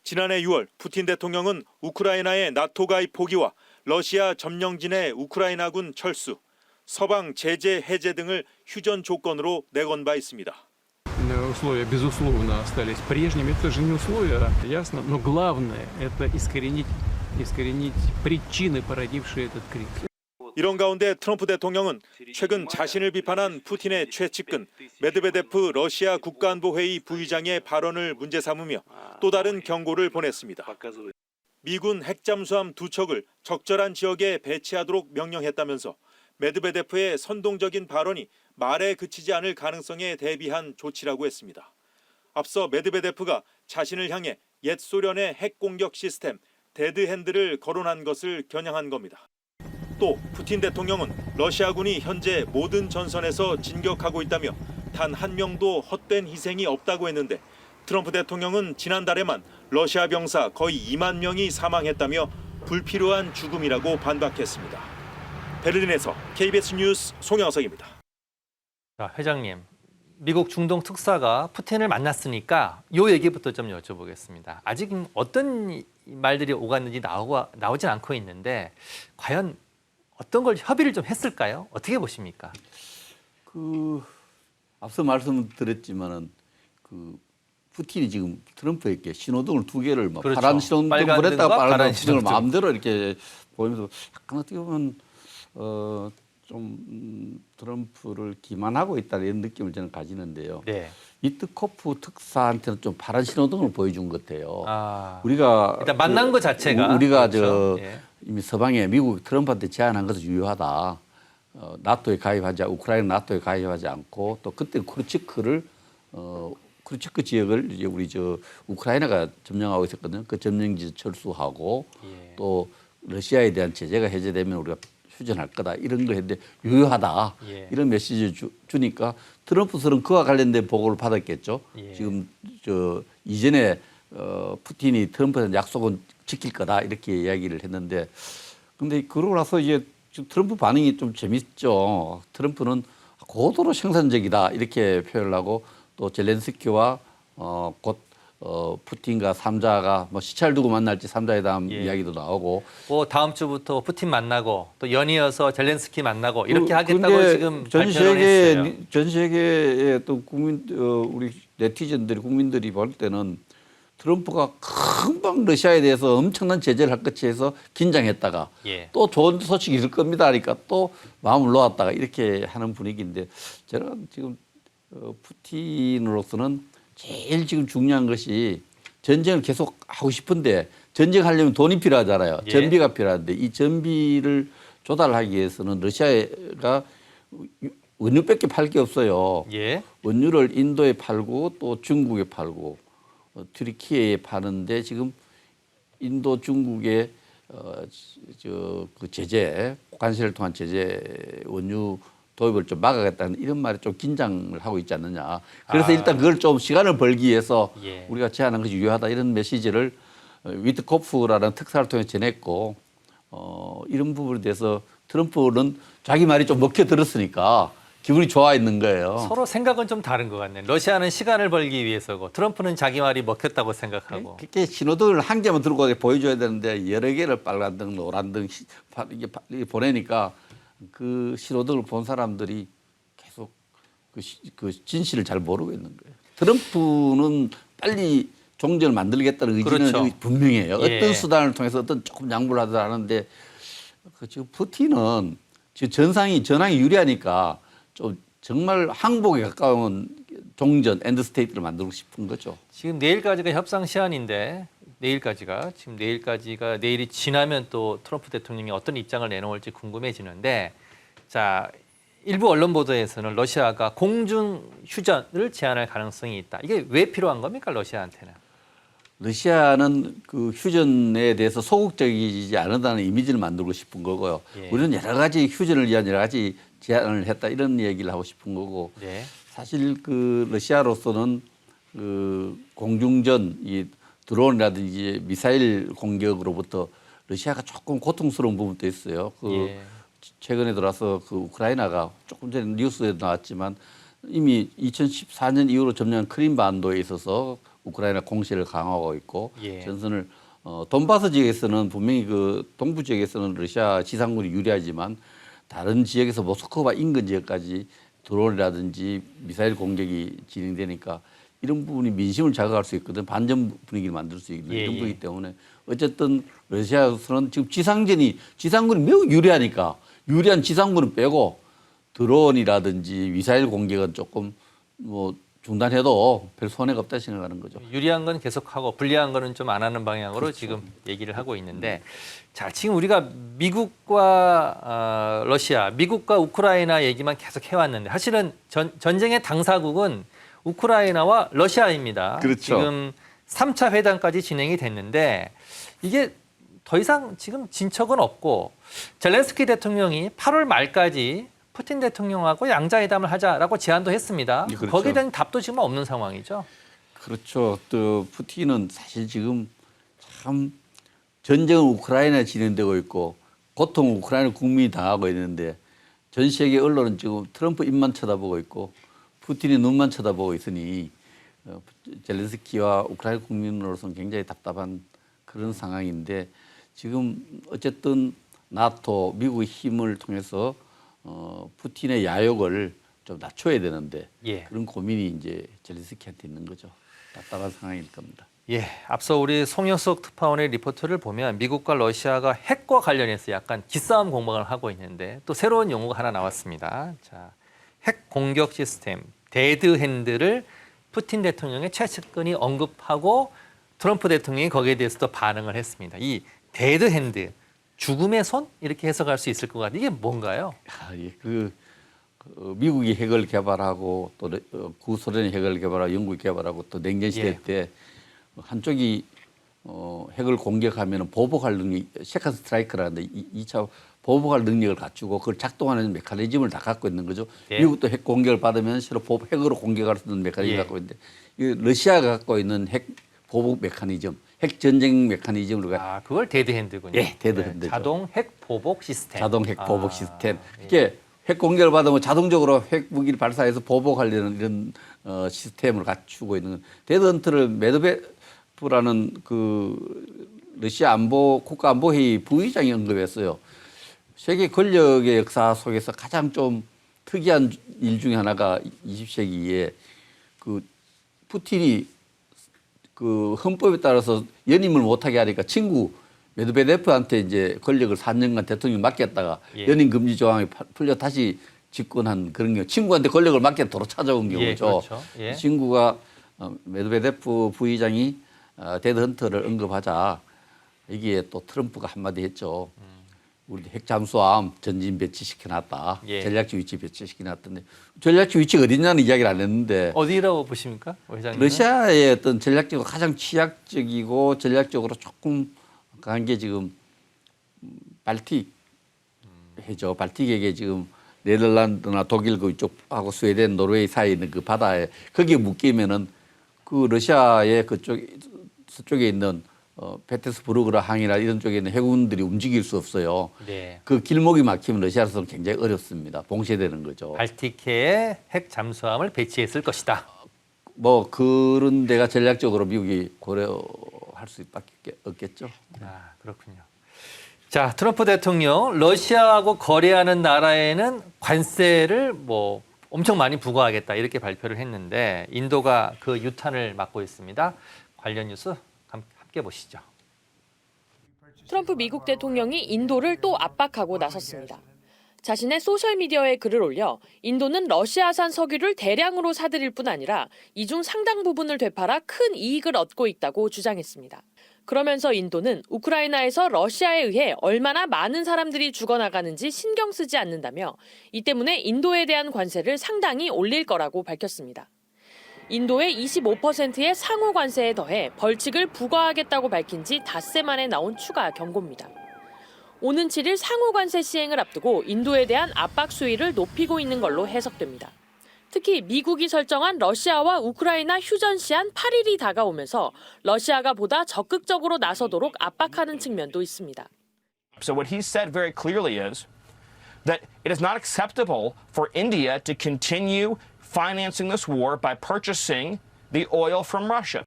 Speaker 3: 지난해 6월 푸틴 대통령은 우크라이나의 나토 가입 포기와 러시아 점령진의 우크라이나군 철수, 서방 제재 해제 등을 휴전 조건으로 내건 바 있습니다.
Speaker 7: Условия, безусловно, остались прежними. Это же не условия, ясно. Но главное – это искоренить причины, породившие этот кризис.
Speaker 3: 이런 가운데 트럼프 대통령은 최근 자신을 비판한 푸틴의 최측근 메드베데프 러시아 국가안보회의 부의장의 발언을 문제 삼으며 또 다른 경고를 보냈습니다. 미군 핵잠수함 2척을 적절한 지역에 배치하도록 명령했다면서 메드베데프의 선동적인 발언이 말에 그치지 않을 가능성에 대비한 조치라고 했습니다. 앞서 메드베데프가 자신을 향해 옛 소련의 핵 공격 시스템 데드핸드를 거론한 것을 겨냥한 겁니다. 또 푸틴 대통령은 러시아군이 현재 모든 전선에서 진격하고 있다며 단 한 명도 헛된 희생이 없다고 했는데 트럼프 대통령은 지난달에만 러시아 병사 거의 2만 명이 사망했다며 불필요한 죽음이라고 반박했습니다. 베를린에서 KBS 뉴스 송영석입니다.
Speaker 1: 자, 회장님, 미국 중동 특사가 푸틴을 만났으니까 요 얘기부터 좀 여쭤보겠습니다. 아직 어떤 말들이 오갔는지 나오진 않고 있는데 과연 어떤 걸 협의를 좀 했을까요? 어떻게 보십니까?
Speaker 2: 앞서 말씀드렸지만은 푸틴이 지금 트럼프에게 신호등을 2개를 막
Speaker 1: 그렇죠.
Speaker 2: 파란 신호등
Speaker 1: 빨간
Speaker 2: 보냈다가
Speaker 1: 등과
Speaker 2: 빨간
Speaker 1: 파란
Speaker 2: 신호등을
Speaker 1: 신호등.
Speaker 2: 마음대로 이렇게 보이면서 약간 어떻게 보면 좀 트럼프를 기만하고 있다 이런 느낌을 저는 가지는데요.
Speaker 1: 네.
Speaker 2: 위트코프 특사한테는 좀 파란 신호등을 보여준 것 같아요.
Speaker 1: 아,
Speaker 2: 우리가
Speaker 1: 일단 만난 것 자체가
Speaker 2: 우리가
Speaker 1: 그렇죠.
Speaker 2: 저
Speaker 1: 예.
Speaker 2: 이미 서방에 미국 트럼프한테 제안한 것은 유효하다. 나토에 가입하지 우크라이나 나토에 가입하지 않고 또 그때 크루츠크를 크루츠크 지역을 이제 우리 저 우크라이나가 점령하고 있었거든요. 그 점령지 철수하고
Speaker 1: 예.
Speaker 2: 또 러시아에 대한 제재가 해제되면 우리가 휴전할 거다 이런 걸 했는데 유효하다
Speaker 1: 예.
Speaker 2: 이런 메시지를 주니까 트럼프는 그와 관련된 보고를 받았겠죠.
Speaker 1: 예.
Speaker 2: 지금 저 이전에 푸틴이 트럼프한테 약속은 지킬 거다 이렇게 이야기를 했는데 근데 그러고 나서 이제 지금 트럼프 반응이 좀 재밌죠. 트럼프는 고도로 생산적이다 이렇게 표현을 하고 또 젤렌스키와 곧 푸틴과 3자가 뭐 시차를 두고 만날지 3자회담
Speaker 1: 예.
Speaker 2: 이야기도 나오고
Speaker 1: 다음 주부터 푸틴 만나고 또 연이어서 젤렌스키 만나고 이렇게 하겠다고
Speaker 2: 근데
Speaker 1: 지금 발표를 했어요.
Speaker 2: 전 세계의 또 우리 네티즌들이 국민들이 볼 때는 트럼프가 금방 러시아에 대해서 엄청난 제재를 할 것이 해서 긴장했다가
Speaker 1: 예.
Speaker 2: 또 좋은 소식이 있을 겁니다 하니까 또 마음을 놓았다가 이렇게 하는 분위기인데 저는 지금 푸틴으로서는 제일 지금 중요한 것이 전쟁을 계속 하고 싶은데 전쟁하려면 돈이 필요하잖아요.
Speaker 1: 예.
Speaker 2: 전비가 필요한데 이 전비를 조달하기 위해서는 러시아가 원유밖에 팔 게 없어요.
Speaker 1: 예.
Speaker 2: 원유를 인도에 팔고 또 중국에 팔고 튀르키예에 파는데 지금 인도 중국의 그 제재 관세를 통한 제재 원유 도입을 좀 막아야겠다는 이런 말에 좀 긴장을 하고 있지 않느냐. 그래서 일단 그걸 좀 시간을 벌기 위해서
Speaker 1: 예.
Speaker 2: 우리가 제안한 것이 유효하다 이런 메시지를 위트코프라는 특사를 통해 전했고 이런 부분에 대해서 트럼프는 자기 말이 좀 먹혀 들었으니까 기분이 좋아 있는 거예요.
Speaker 1: 서로 생각은 좀 다른 것 같네요. 러시아는 시간을 벌기 위해서고 트럼프는 자기 말이 먹혔다고 생각하고.
Speaker 2: 그렇게 신호등을 한 개만 들고 보여줘야 되는데 여러 개를 빨간 등, 노란 등 이게 보내니까 그 신호등을 본 사람들이 계속 그 진실을 잘 모르고 있는 거예요. 트럼프는 빨리 종전을 만들겠다는 의지는
Speaker 1: 그렇죠.
Speaker 2: 분명해요.
Speaker 1: 예.
Speaker 2: 어떤 수단을 통해서 어떤 조금 양보를 하든 하는데 지금 푸틴은 지금 전황이 유리하니까 좀 정말 항복에 가까운 종전, 엔드스테이트를 만들고 싶은 거죠.
Speaker 1: 지금 내일까지가 협상 시한인데 내일이 지나면 또 트럼프 대통령이 어떤 입장을 내놓을지 궁금해지는데 자 일부 언론 보도에서는 러시아가 공중 휴전을 제안할 가능성이 있다. 이게 왜 필요한 겁니까 러시아한테는?
Speaker 2: 러시아는 그 휴전에 대해서 소극적이지 않는다는 이미지를 만들고 싶은 거고요.
Speaker 1: 예.
Speaker 2: 우리는 여러 가지 휴전을 위한 여러 가지 제안을 했다 이런 얘기를 하고 싶은 거고
Speaker 1: 네.
Speaker 2: 사실 그 러시아로서는 그 공중전 이 드론이라든지 미사일 공격으로부터 러시아가 조금 고통스러운 부분도 있어요.
Speaker 1: 예.
Speaker 2: 최근에 들어서 그 우크라이나가 조금 전에 뉴스에 나왔지만 이미 2014년 이후로 점령한 크림반도에 있어서 우크라이나 공세를 강화하고 있고
Speaker 1: 예.
Speaker 2: 전선을 돈바스 지역에서는 분명히 그 동부 지역에서는 러시아 지상군이 유리하지만 다른 지역에서 모스크바 인근 지역까지 드론이라든지 미사일 공격이 진행되니까 이런 부분이 민심을 자극할 수 있거든. 반전 분위기를 만들 수 있는 이런 부분이기 때문에 어쨌든 러시아에서는 지금 지상군이 매우 유리하니까 유리한 지상군은 빼고 드론이라든지 미사일 공격은 조금 뭐 중단해도 별 손해가 없다 생각하는 거죠.
Speaker 1: 유리한 건 계속하고 불리한 거는 좀 안 하는 방향으로
Speaker 2: 그렇죠.
Speaker 1: 지금 얘기를 하고 있는데 자 지금 우리가 미국과 러시아, 미국과 우크라이나 얘기만 계속 해왔는데 사실은 전쟁의 당사국은 우크라이나와 러시아입니다.
Speaker 2: 그렇죠.
Speaker 1: 지금 3차 회담까지 진행이 됐는데 이게 더 이상 지금 진척은 없고 젤렌스키 대통령이 8월 말까지 푸틴 대통령하고 양자회담을 하자라고 제안도 했습니다.
Speaker 2: 네, 그렇죠.
Speaker 1: 거기에 대한 답도 지금 없는 상황이죠.
Speaker 2: 그렇죠. 또 푸틴은 사실 지금 참 전쟁은 우크라이나에 진행되고 있고 고통 우크라이나 국민이 당하고 있는데 전 세계 언론은 지금 트럼프 입만 쳐다보고 있고 푸틴의 눈만 쳐다보고 있으니 젤렌스키와 우크라이나 국민으로서는 굉장히 답답한 그런 상황인데 지금 어쨌든 나토, 미국의 힘을 통해서 푸틴의 야욕을 좀 낮춰야 되는데
Speaker 1: 예.
Speaker 2: 그런 고민이 이제 젤렌스키한테 있는 거죠. 답답한 상황일 겁니다.
Speaker 1: 예, 앞서 우리 송영석 특파원의 리포트를 보면 미국과 러시아가 핵과 관련해서 약간 기싸움 공방을 하고 있는데 또 새로운 용어가 하나 나왔습니다. 자, 핵 공격 시스템 데드 핸드를 푸틴 대통령의 최측근이 언급하고 트럼프 대통령이 거기에 대해서도 반응을 했습니다. 이 데드 핸드, 죽음의 손 이렇게 해석할 수 있을 것 같아요. 이게 뭔가요?
Speaker 2: 예, 미국이 핵을 개발하고 또 구소련이 핵을 개발하고 영국이 개발하고 또 냉전 시대
Speaker 1: 예.
Speaker 2: 때 한쪽이 핵을 공격하면 보복할 능력, 세컨 스트라이크라는데 2차 보복할 능력을 갖추고 그걸 작동하는 메커니즘을 다 갖고 있는 거죠.
Speaker 1: 예.
Speaker 2: 미국도 핵 공격을 받으면 서로 핵으로 공격할 수 있는 메커니즘을
Speaker 1: 예.
Speaker 2: 갖고 있는데 이 러시아가 갖고 있는 핵 보복 메커니즘, 핵 전쟁 메커니즘을
Speaker 1: 그걸 데드 핸드군요.
Speaker 2: 예, 데드 핸드죠.
Speaker 1: 자동 핵 보복 시스템.
Speaker 2: 자동 핵 보복 시스템.
Speaker 1: 예.
Speaker 2: 이게 핵 공격을 받으면 자동적으로 핵 무기를 발사해서 보복하려는 이런 시스템을 갖추고 있는 데드헌트를 메드베프라는 그 러시아 국가 안보회의 부의장이 언급했어요. 세계 권력의 역사 속에서 가장 좀 특이한 일 중에 하나가 20세기에 그 푸틴이 그 헌법에 따라서 연임을 못하게 하니까 친구 메드베데프한테 이제 권력을 4년간 대통령 맡겼다가
Speaker 1: 예.
Speaker 2: 연임 금지 조항이 풀려 다시 집권한 그런 경우 친구한테 권력을 맡겨 도로 찾아온
Speaker 1: 예,
Speaker 2: 경우죠.
Speaker 1: 그렇죠. 예.
Speaker 2: 이 친구가 메드베데프 부의장이 데드 헌터를 언급하자 여기에 또 트럼프가 한마디 했죠. 우리 핵 잠수함 전진 배치시켜놨다.
Speaker 1: 예.
Speaker 2: 전략지 위치 배치시켜놨던데 전략지 위치가 어디냐는 이야기를 안 했는데
Speaker 1: 어디라고 보십니까, 회장님?
Speaker 2: 러시아의 어떤 전략적으로 가장 취약적이고 전략적으로 조금 강한 게 지금 발틱 해죠. 발틱에게 지금 네덜란드나 독일 그쪽하고 스웨덴, 노르웨이 사이에 있는 그 바다에 거기에 묶이면은 그 러시아의 서쪽에 있는 페테스부르크라 항이나 이런 쪽에 있는 해군들이 움직일 수 없어요.
Speaker 1: 네.
Speaker 2: 그 길목이 막히면 러시아로서는 굉장히 어렵습니다. 봉쇄되는 거죠.
Speaker 1: 발틱해에 핵 잠수함을 배치했을 것이다.
Speaker 2: 뭐 그런 데가 전략적으로 미국이 고려할 수밖에 없겠죠.
Speaker 1: 그렇군요. 자, 트럼프 대통령 러시아하고 거래하는 나라에는 관세를 뭐 엄청 많이 부과하겠다 이렇게 발표를 했는데 인도가 그 유탄을 맡고 있습니다. 관련 뉴스 함께 보시죠.
Speaker 8: 트럼프 미국 대통령이 인도를 또 압박하고 나섰습니다. 자신의 소셜미디어에 글을 올려 인도는 러시아산 석유를 대량으로 사들일 뿐 아니라 이 중 상당 부분을 되팔아 큰 이익을 얻고 있다고 주장했습니다. 그러면서 인도는 우크라이나에서 러시아에 의해 얼마나 많은 사람들이 죽어나가는지 신경 쓰지 않는다며 이 때문에 인도에 대한 관세를 상당히 올릴 거라고 밝혔습니다. 인도의 25%의 상호 관세에 더해 벌칙을 부과하겠다고 밝힌 지 닷새 만에 나온 추가 경고입니다. 오는 7일 상호 관세 시행을 앞두고 인도에 대한 압박 수위를 높이고 있는 걸로 해석됩니다. 특히 미국이 설정한 러시아와 우크라이나 휴전 시한 8일이 다가오면서 러시아가 보다 적극적으로 나서도록 압박하는 측면도 있습니다.
Speaker 9: So what he said very clearly is that it is not acceptable for India to continue financing this war by purchasing the oil from Russia.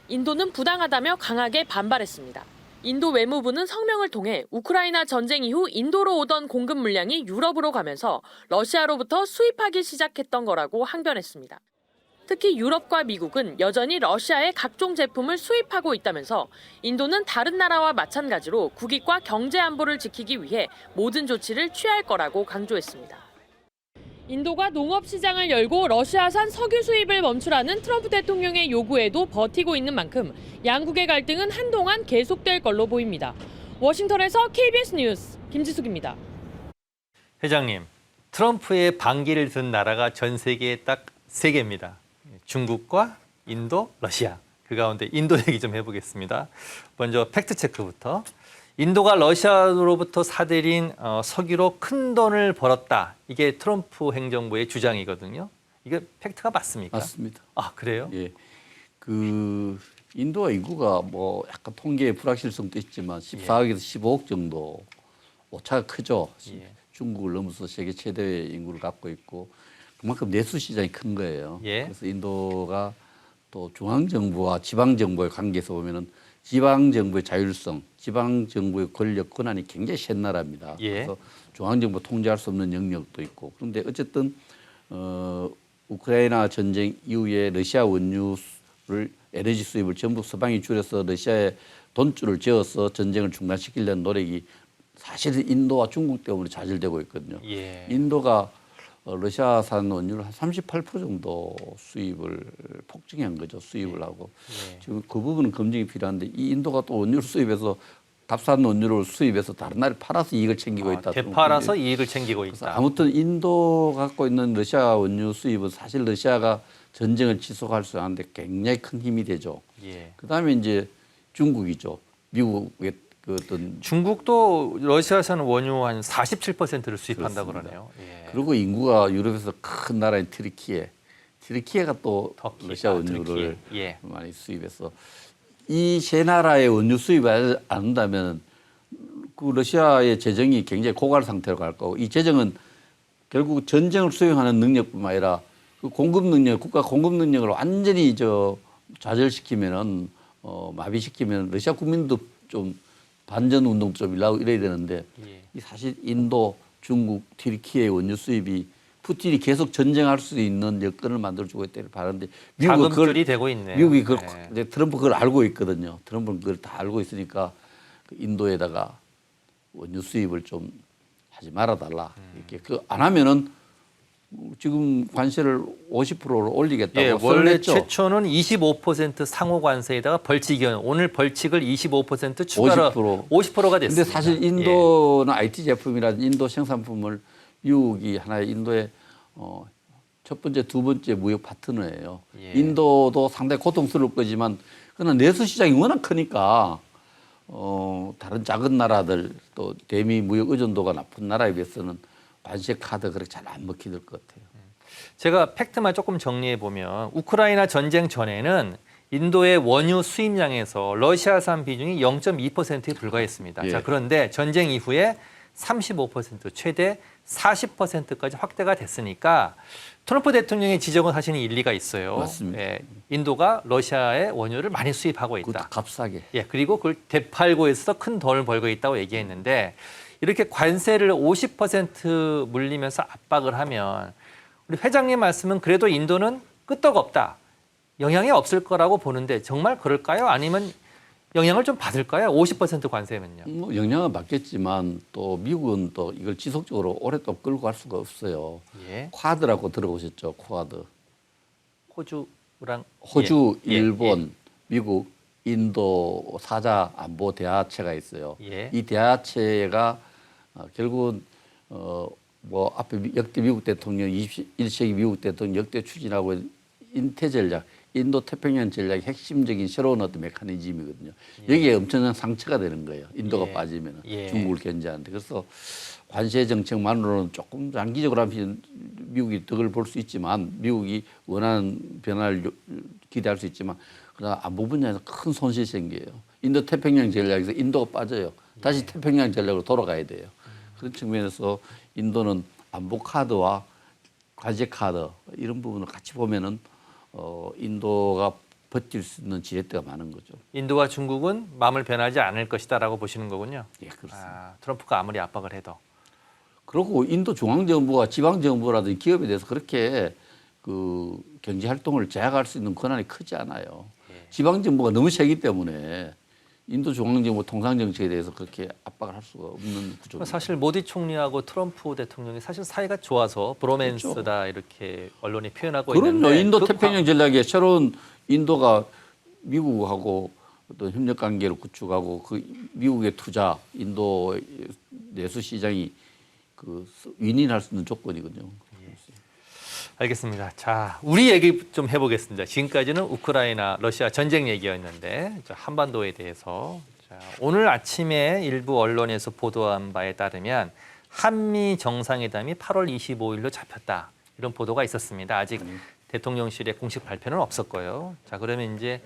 Speaker 8: 인도는 부당하다며 강하게 반발했습니다. 인도 외무부는 성명을 통해 우크라이나 전쟁 이후 인도로 오던 공급 물량이 유럽으로 가면서 러시아로부터 수입하기 시작했던 거라고 항변했습니다. 특히 유럽과 미국은 여전히 러시아의 각종 제품을 수입하고 있다면서 인도는 다른 나라와 마찬가지로 국익과 경제 안보를 지키기 위해 모든 조치를 취할 거라고 강조했습니다. 인도가 농업 시장을 열고 러시아산 석유 수입을 멈추라는 트럼프 대통령의 요구에도 버티고 있는 만큼 양국의 갈등은 한동안 계속될 걸로 보입니다. 워싱턴에서 KBS 뉴스 김지숙입니다.
Speaker 1: 회장님, 트럼프의 반기를 든 나라가 전 세계에 딱 3개입니다. 중국과 인도, 러시아. 그 가운데 인도 얘기 좀 해보겠습니다. 먼저 팩트 체크부터. 인도가 러시아로부터 사들인 석유로 큰 돈을 벌었다. 이게 트럼프 행정부의 주장이거든요. 이게 팩트가 맞습니까?
Speaker 2: 맞습니다.
Speaker 1: 아, 그래요?
Speaker 2: 예. 그 인도와 인구가 뭐 약간 통계의 불확실성도 있지만 14억에서 15억 정도 오차가 크죠.
Speaker 1: 예.
Speaker 2: 중국을 넘어서 세계 최대의 인구를 갖고 있고 그만큼 내수 시장이 큰 거예요.
Speaker 1: 예.
Speaker 2: 그래서 인도가 또 중앙 정부와 지방 정부의 관계에서 보면은 지방 정부의 자율성, 지방 정부의 권력 권한이 굉장히 센 나라입니다.
Speaker 1: 예.
Speaker 2: 그래서 중앙 정부 통제할 수 없는 영역도 있고 그런데 어쨌든 우크라이나 전쟁 이후에 러시아 원유를 에너지 수입을 전부 서방이 줄여서 러시아에 돈줄을 지어서 전쟁을 중단시키려는 노력이 사실 인도와 중국 때문에 좌절되고 있거든요.
Speaker 1: 예.
Speaker 2: 인도가 러시아산 원유를 한 38% 정도 수입을 폭증한 거죠. 수입을 하고.
Speaker 1: 예.
Speaker 2: 지금 그 부분은 검증이 필요한데 이 인도가 또 원유를 수입해서 값싼 원유를 수입해서 다른 나라에 팔아서 이익을 챙기고 있다.
Speaker 1: 되팔아서 이익을 챙기고
Speaker 2: 그래서
Speaker 1: 있다.
Speaker 2: 아무튼 인도 갖고 있는 러시아 원유 수입은 사실 러시아가 전쟁을 지속할 수 있는데 굉장히 큰 힘이 되죠.
Speaker 1: 예.
Speaker 2: 그다음에 이제 중국이죠. 미국의 그 어떤
Speaker 1: 중국도 러시아산 원유 한 47%를 수입한다 그러네요. 예.
Speaker 2: 그리고 인구가 유럽에서 큰 나라인 트리키예가 또
Speaker 1: 터키,
Speaker 2: 러시아 원유를
Speaker 1: 트리키예. 예.
Speaker 2: 많이 수입해서 이 세 나라의 원유 수입을 안 한다면 그 러시아의 재정이 굉장히 고갈 상태로 갈 거고 이 재정은 결국 전쟁을 수행하는 능력뿐만 아니라 그 공급 능력, 국가 공급 능력을 완전히 좌절시키면은 마비시키면 러시아 국민도 좀 반전 운동도 좀 일어나고 이래야 되는데
Speaker 1: 예.
Speaker 2: 이 사실 인도, 중국, 튀르키예의 원유 수입이 푸틴이 계속 전쟁할 수 있는 여건을 만들어주고 있다고 바라는데 미국은
Speaker 1: 자금줄이 되고 있네요.
Speaker 2: 미국이 그걸
Speaker 1: 네.
Speaker 2: 이제 트럼프 그걸 알고 있거든요. 트럼프는 그걸 다 알고 있으니까 그 인도에다가 원유 수입을 좀 하지 말아달라 이렇게 그 안 하면은 지금 관세를 50%로 올리겠다고
Speaker 1: 예, 원래
Speaker 2: 냈죠.
Speaker 1: 최초는 25% 상호 관세에다가 벌칙이요. 오늘 벌칙을 25% 추가로 50%가 됐습니다.
Speaker 2: 근데 사실 인도는 IT 제품이라든지 인도 생산품을 미국이 하나의 인도의 첫 번째, 두 번째 무역 파트너예요.
Speaker 1: 예.
Speaker 2: 인도도 상당히 고통스러울 거지만 그러나 내수 시장이 워낙 크니까 다른 작은 나라들 또 대미 무역 의존도가 높은 나라에 비해서는 관세 카드 그렇게 잘 안 먹히될 것 같아요.
Speaker 1: 제가 팩트만 조금 정리해 보면 우크라이나 전쟁 전에는 인도의 원유 수입량에서 러시아산 비중이 0.2%에 불과했습니다.
Speaker 2: 예.
Speaker 1: 자, 그런데 전쟁 이후에 35% 최대 40%까지 확대가 됐으니까 트럼프 대통령의 지적은 사실은 일리가 있어요.
Speaker 2: 맞습니다.
Speaker 1: 예, 인도가 러시아의 원유를 많이 수입하고 있다.
Speaker 2: 그것도 값싸게.
Speaker 1: 예, 그리고 그걸 되팔고 해서 큰 돈을 벌고 있다고 얘기했는데 이렇게 관세를 50% 물리면서 압박을 하면 우리 회장님 말씀은 그래도 인도는 끄떡없다. 영향이 없을 거라고 보는데 정말 그럴까요? 아니면 영향을 좀 받을까요? 50% 관세면요.
Speaker 2: 뭐 영향은 받겠지만 또 미국은 또 이걸 지속적으로 오랫동안 끌고 갈 수가 없어요.
Speaker 1: 예.
Speaker 2: 쿼드라고 들어보셨죠? 쿼드.
Speaker 1: 호주랑
Speaker 2: 호주,
Speaker 1: 예.
Speaker 2: 일본, 미국, 인도 사자 안보 대화체가 있어요.
Speaker 1: 예.
Speaker 2: 이 대화체가 결국은 뭐 앞에 역대 미국 대통령 21세기 미국 대통령 역대 추진하고 있는 인태 전략, 인도 태평양 전략의 핵심적인 새로운 어떤 메커니즘이거든요. 여기에 엄청난 상처가 되는 거예요. 인도가
Speaker 1: 예.
Speaker 2: 빠지면
Speaker 1: 예.
Speaker 2: 중국을 견제하는데 그래서 관세 정책만으로는 조금 장기적으로 하면 미국이 덕을 볼 수 있지만 미국이 원하는 변화를 기대할 수 있지만 그러나 안보 분야에서 큰 손실이 생겨요. 인도 태평양 전략에서 인도가 빠져요. 다시 태평양 전략으로 돌아가야 돼요. 그런 측면에서 인도는 안보 카드와 관세 카드 이런 부분을 같이 보면은 인도가 버틸 수 있는 지렛대가 많은 거죠.
Speaker 1: 인도와 중국은 마음을 변하지 않을 것이다라고 보시는 거군요.
Speaker 2: 예, 그렇습니다.
Speaker 1: 아, 트럼프가 아무리 압박을 해도.
Speaker 2: 그리고 인도 중앙 정부가 지방 정부라든지 기업에 대해서 그렇게 그 경제 활동을 제약할 수 있는 권한이 크지 않아요. 지방 정부가 너무 세기 때문에 인도 중앙 정부 통상 정책에 대해서 그렇게 압박을 할 수가 없는 구조입니다.
Speaker 1: 사실 모디 총리하고 트럼프 대통령이 사실 사이가 좋아서 브로맨스다 이렇게 언론이 표현하고
Speaker 2: 그럼요.
Speaker 1: 있는데
Speaker 2: 인도
Speaker 1: 그
Speaker 2: 태평양 전략에 새로운 인도가 미국하고 어떤 협력 관계를 구축하고 그 미국의 투자, 인도 내수 시장이 그 윈윈할 수 있는 조건이거든요.
Speaker 1: 알겠습니다. 자, 우리 얘기 좀 해보겠습니다. 지금까지는 우크라이나, 러시아 전쟁 얘기였는데 자, 한반도에 대해서 자, 오늘 아침에 일부 언론에서 보도한 바에 따르면 한미 정상회담이 8월 25일로 잡혔다. 이런 보도가 있었습니다. 아직 대통령실의 공식 발표는 없었고요. 자, 그러면 이제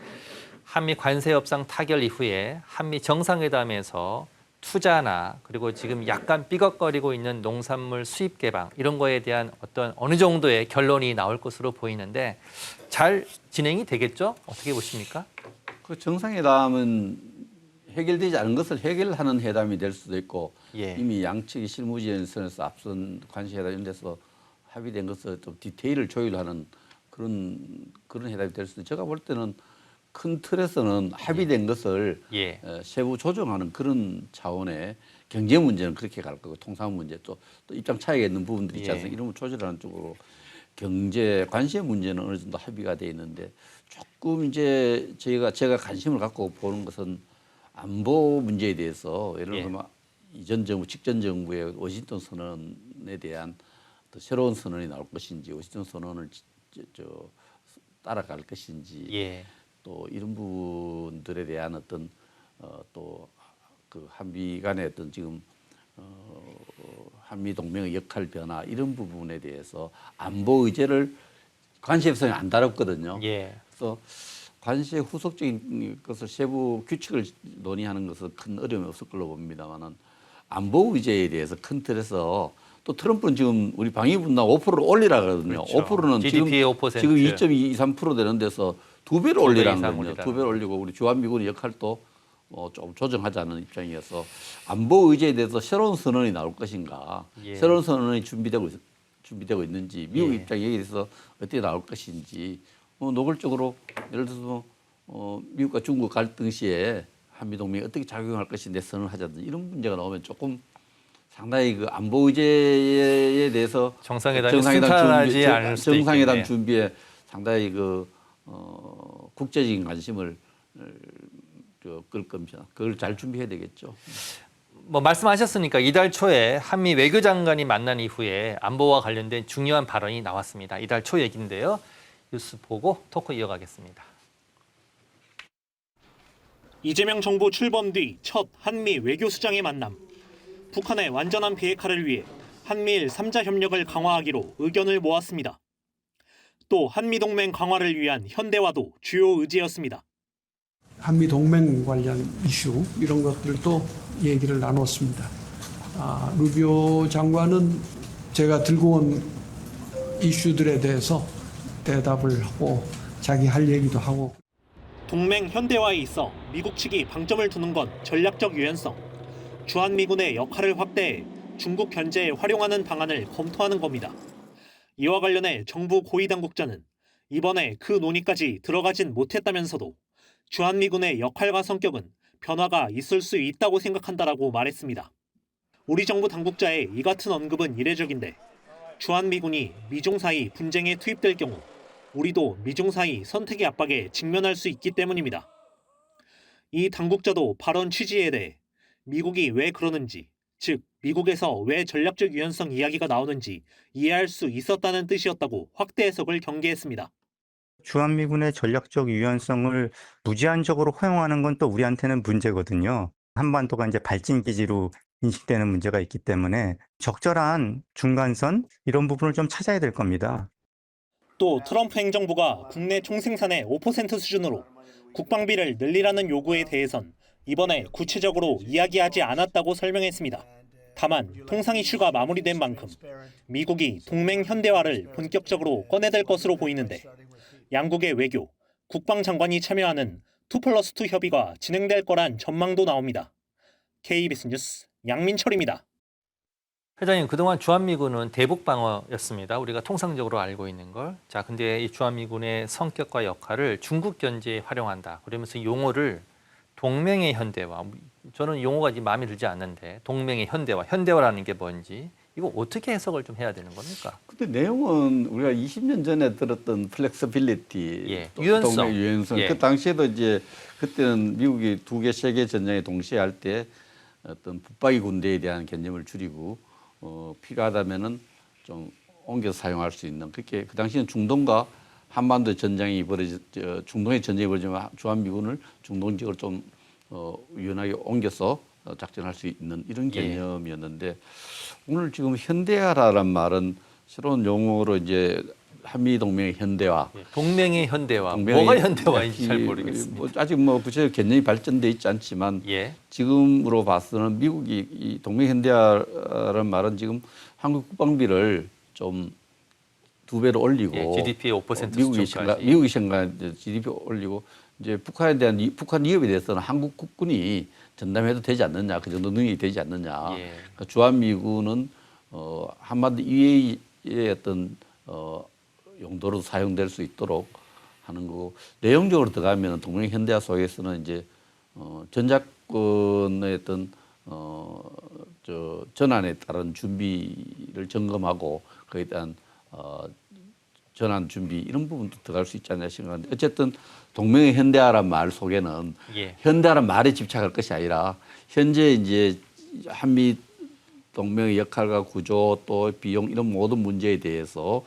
Speaker 1: 한미 관세 협상 타결 이후에 한미 정상회담에서 투자나 그리고 지금 약간 삐걱거리고 있는 농산물 수입 개방 이런 거에 대한 어떤 어느 정도의 결론이 나올 것으로 보이는데 잘 진행이 되겠죠? 어떻게 보십니까?
Speaker 2: 그 정상회담은 해결되지 않은 것을 해결하는 회담이 될 수도 있고
Speaker 1: 예.
Speaker 2: 이미 양측이 실무진선에서 앞선 관시회담 이런 데서 합의된 것을 좀 디테일을 조율하는 그런 회담이 될 수도 있고 제가 볼 때는 큰 틀에서는 합의된 것을
Speaker 1: 예.
Speaker 2: 세부 조정하는 그런 차원의 경제 문제는 그렇게 갈 거고 통상 문제 또 입장 차이가 있는 부분들이 있지 않습니까? 이런 걸 조절하는 쪽으로 경제 관세 문제는 어느 정도 합의가 돼 있는데 조금 이제 제가 관심을 갖고 보는 것은 안보 문제에 대해서 예를 들면 이전 정부 직전 정부의 워싱턴 선언에 대한 또 새로운 선언이 나올 것인지 워싱턴 선언을 따라갈 것인지
Speaker 1: 예.
Speaker 2: 또 이런 부분들에 대한 어떤 또 그 한미 간의 어떤 지금 한미 동맹의 역할 변화 이런 부분에 대해서 안보 의제를 관세 협상이 안 다뤘거든요.
Speaker 1: 예.
Speaker 2: 그래서 관세 후속적인 것을 세부 규칙을 논의하는 것은 큰 어려움이 없을 걸로 봅니다만은 안보 의제에 대해서 큰 틀에서 또 트럼프는 지금 우리 방위분담 5%를 올리라 그러거든요.
Speaker 1: 그렇죠.
Speaker 2: 5%는
Speaker 1: GDP의 5%.
Speaker 2: 지금 2.23% 되는 데서 2배를 올리라는
Speaker 1: 이상
Speaker 2: 거거든요.
Speaker 1: 올리라는
Speaker 2: 2배를 올리고 우리 주한미군의 역할도 좀 조정하자는 입장이어서 안보 의제에 대해서 새로운 선언이 나올 것인가,
Speaker 1: 예.
Speaker 2: 새로운 선언이 준비되고 있는지, 미국
Speaker 1: 예.
Speaker 2: 입장에 대해서 어떻게 나올 것인지, 노골적으로 예를 들어서 미국과 중국 갈등 시에 한미 동맹이 어떻게 작용할 것인데 선언을 하자든지 이런 문제가 나오면 조금 상당히 그 안보 의제에 대해서
Speaker 1: 정상회담이 순탄하지 않을 수도
Speaker 2: 정상회담
Speaker 1: 있겠네요.
Speaker 2: 준비에 상당히 그 국제적인 관심을 끌 겁니다. 그걸 잘 준비해야 되겠죠.
Speaker 1: 뭐 말씀하셨으니까 이달 초에 한미 외교장관이 만난 이후에 안보와 관련된 중요한 발언이 나왔습니다. 이달 초 얘기인데요. 뉴스 보고 토크 이어가겠습니다.
Speaker 3: 이재명 정부 출범 뒤 첫 한미 외교수장의 만남. 북한의 완전한 비핵화를 위해 한미일 3자 협력을 강화하기로 의견을 모았습니다. 또 한미동맹 강화를 위한 현대화도 주요 의제였습니다.
Speaker 10: 한미 동맹 관련 이슈 이런 것들도 얘기를 나눴습니다. 루비오 장관은 제가 들고 온 이슈들에 대해서 대답을 하고 자기 할 얘기도 하고.
Speaker 3: 동맹 현대화에 있어 미국 측이 방점을 두는 건 전략적 유연성. 주한미군의 역할을 확대해 중국 견제에 활용하는 방안을 검토하는 겁니다. 이와 관련해 정부 고위 당국자는 이번에 그 논의까지 들어가진 못했다면서도 주한미군의 역할과 성격은 변화가 있을 수 있다고 생각한다라고 말했습니다. 우리 정부 당국자의 이 같은 언급은 이례적인데 주한미군이 미중 사이 분쟁에 투입될 경우 우리도 미중 사이 선택의 압박에 직면할 수 있기 때문입니다. 이 당국자도 발언 취지에 대해 미국이 왜 그러는지, 즉 미국에서 왜 전략적 유연성 이야기가 나오는지 이해할 수 있었다는 뜻이었다고 확대 해석을 경계했습니다.
Speaker 11: 주한미군의 전략적 유연성을 무제한적으로 허용하는 건 또 우리한테는 문제거든요. 한반도가 이제 발진 기지로 인식되는 문제가 있기 때문에 적절한 중간선 이런 부분을 좀 찾아야 될 겁니다.
Speaker 3: 또 트럼프 행정부가 국내 총생산의 5% 수준으로 국방비를 늘리라는 요구에 대해선 이번에 구체적으로 이야기하지 않았다고 설명했습니다. 다만 통상 이슈가 마무리된 만큼 미국이 동맹 현대화를 본격적으로 꺼내들 것으로 보이는데 양국의 외교, 국방장관이 참여하는 2+2 협의가 진행될 거란 전망도 나옵니다. KBS 뉴스 양민철입니다.
Speaker 1: 회장님, 그동안 주한미군은 대북 방어였습니다. 우리가 통상적으로 알고 있는 걸. 자, 근데 이 주한미군의 성격과 역할을 중국 견제에 활용한다. 그러면서 용어를 동맹의 현대화. 저는 용어가 마음에 들지 않는데 동맹의 현대화. 현대화라는 게 뭔지 이거 어떻게 해석을 좀 해야 되는 겁니까?
Speaker 2: 근데 내용은 우리가 20년 전에 들었던 플렉서빌리티,
Speaker 1: 예, 유연성.
Speaker 2: 동맹 유연성.
Speaker 1: 예.
Speaker 2: 그 당시에도 이제 그때는 미국이 2개 세계 전쟁에 동시에 할 때 어떤 붙박이 군대에 대한 개념을 줄이고 필요하다면은 좀 옮겨서 사용할 수 있는 그렇게 그 당시에는 중동과 한반도 전쟁이 중동의 전쟁이 벌어지면 주한미군을 중동 지역으로 좀 유연하게 옮겨서 작전할 수 있는 이런 개념이었는데 오늘 지금 현대화라는 말은 새로운 용어로 이제 한미 동맹의 현대화,
Speaker 1: 동맹의 현대화, 뭐가 현대화인지 잘 모르겠습니다.
Speaker 2: 아직 구체적 개념이 발전돼 있지 않지만 지금으로 봐서는 미국이 이 동맹 현대화라는 말은 지금 한국 국방비를 좀 2배로 올리고
Speaker 1: GDP의 5%
Speaker 2: 미국이 생각한 GDP 올리고 이제 북한에 대한 북한 위협에 대해서는 한국 국군이 전담해도 되지 않느냐 그 정도 능력이 되지 않느냐. 그러니까 주한미군은 한반도 이외의 어떤 용도로 사용될 수 있도록 하는 거고 내용적으로 들어가면 동맹 현대화 속에서는 이제 전작권의 어떤 전환에 따른 준비를 점검하고 그에 대한 전환 준비 이런 부분도 들어갈 수 있지 않냐 생각하는데 어쨌든 동맹의 현대화란 말 속에는 현대화란 말에 집착할 것이 아니라 현재 이제 한미 동맹의 역할과 구조 또 비용 이런 모든 문제에 대해서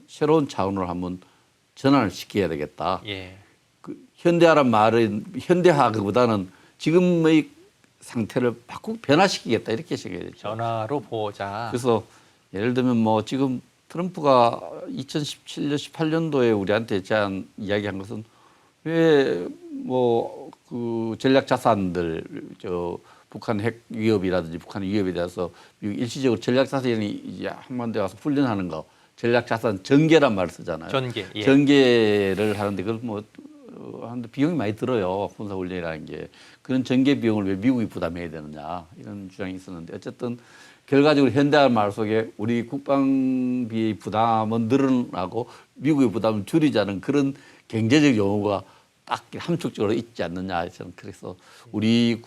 Speaker 2: 새로운 차원으로 한번 전환을 시켜야 되겠다. 그 현대화란 말은 현대화 그보다는 지금의 상태를 바꾸고 변화시키겠다 이렇게 생각해야 되죠.
Speaker 1: 변화로 보자.
Speaker 2: 그래서 예를 들면 지금 트럼프가 2017년, 18년도에 우리한테 제안 이야기한 것은 왜 그 전략 자산들 북한 핵 위협이라든지 북한 위협에 대해서 미국 일시적으로 전략 자산이 이제 한반도에 가서 훈련하는 거 전략 자산 전개란 말을 쓰잖아요. 전개를 하는데 그걸 하는데 비용이 많이 들어요. 군사 훈련이라는 게. 그런 전개 비용을 왜 미국이 부담해야 되느냐 이런 주장이 있었는데 어쨌든 결과적으로 현대화 말 속에 우리 국방비의 부담은 늘어나고 미국의 부담을 줄이자는 그런 경제적 용어가 딱 함축적으로 있지 않느냐. 저는 그래서 우리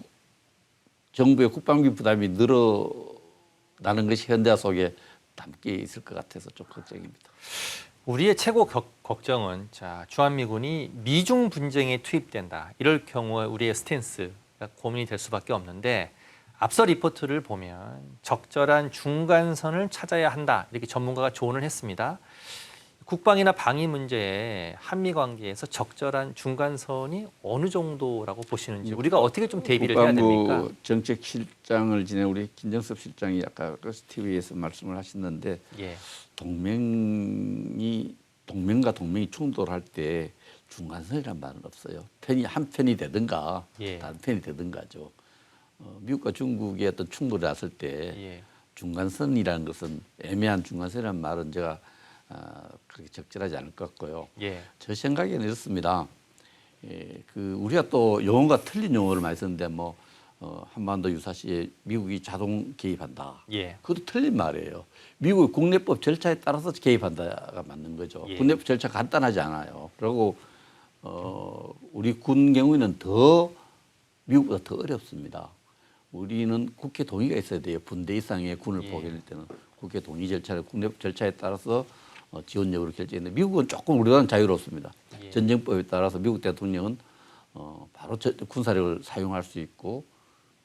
Speaker 2: 정부의 국방비 부담이 늘어나는 것이 현대화 속에 담겨 있을 것 같아서 좀 걱정입니다.
Speaker 1: 우리의 최고 걱정은 주한미군이 미중 분쟁에 투입된다. 이럴 경우에 우리의 스탠스가 고민이 될 수밖에 없는데 앞서 리포트를 보면 적절한 중간선을 찾아야 한다. 이렇게 전문가가 조언을 했습니다. 국방이나 방위 문제에 한미 관계에서 적절한 중간선이 어느 정도라고 보시는지 우리가 어떻게 좀 대비를 해야 됩니까?
Speaker 2: 국방부 정책실장을 지낸 우리 김정섭 실장이 아까 TV에서 말씀을 하셨는데 동맹과 동맹이 충돌할 때 중간선이란 말은 없어요. 한 편이 되든가 다른 편이 되든가죠. 미국과 중국의 어떤 충돌이 났을 때 중간선이라는 것은 애매한 중간선이라는 말은 제가 그렇게 적절하지 않을 것 같고요. 저 생각에는 이렇습니다. 우리가 또 용어가 틀린 용어를 많이 쓰는데 한반도 유사시에 미국이 자동 개입한다. 그것도 틀린 말이에요. 미국의 국내법 절차에 따라서 개입한다가 맞는 거죠. 국내법 절차가 간단하지 않아요. 그리고 우리 군 경우에는 미국보다 더 어렵습니다. 우리는 국회 동의가 있어야 돼요. 분대 이상의 군을 보낼 때는 국회 동의 절차를 국내법 절차에 따라서 지원 여부를 결정했는데 미국은 조금 우리보다는 자유롭습니다. 전쟁법에 따라서 미국 대통령은 바로 군사력을 사용할 수 있고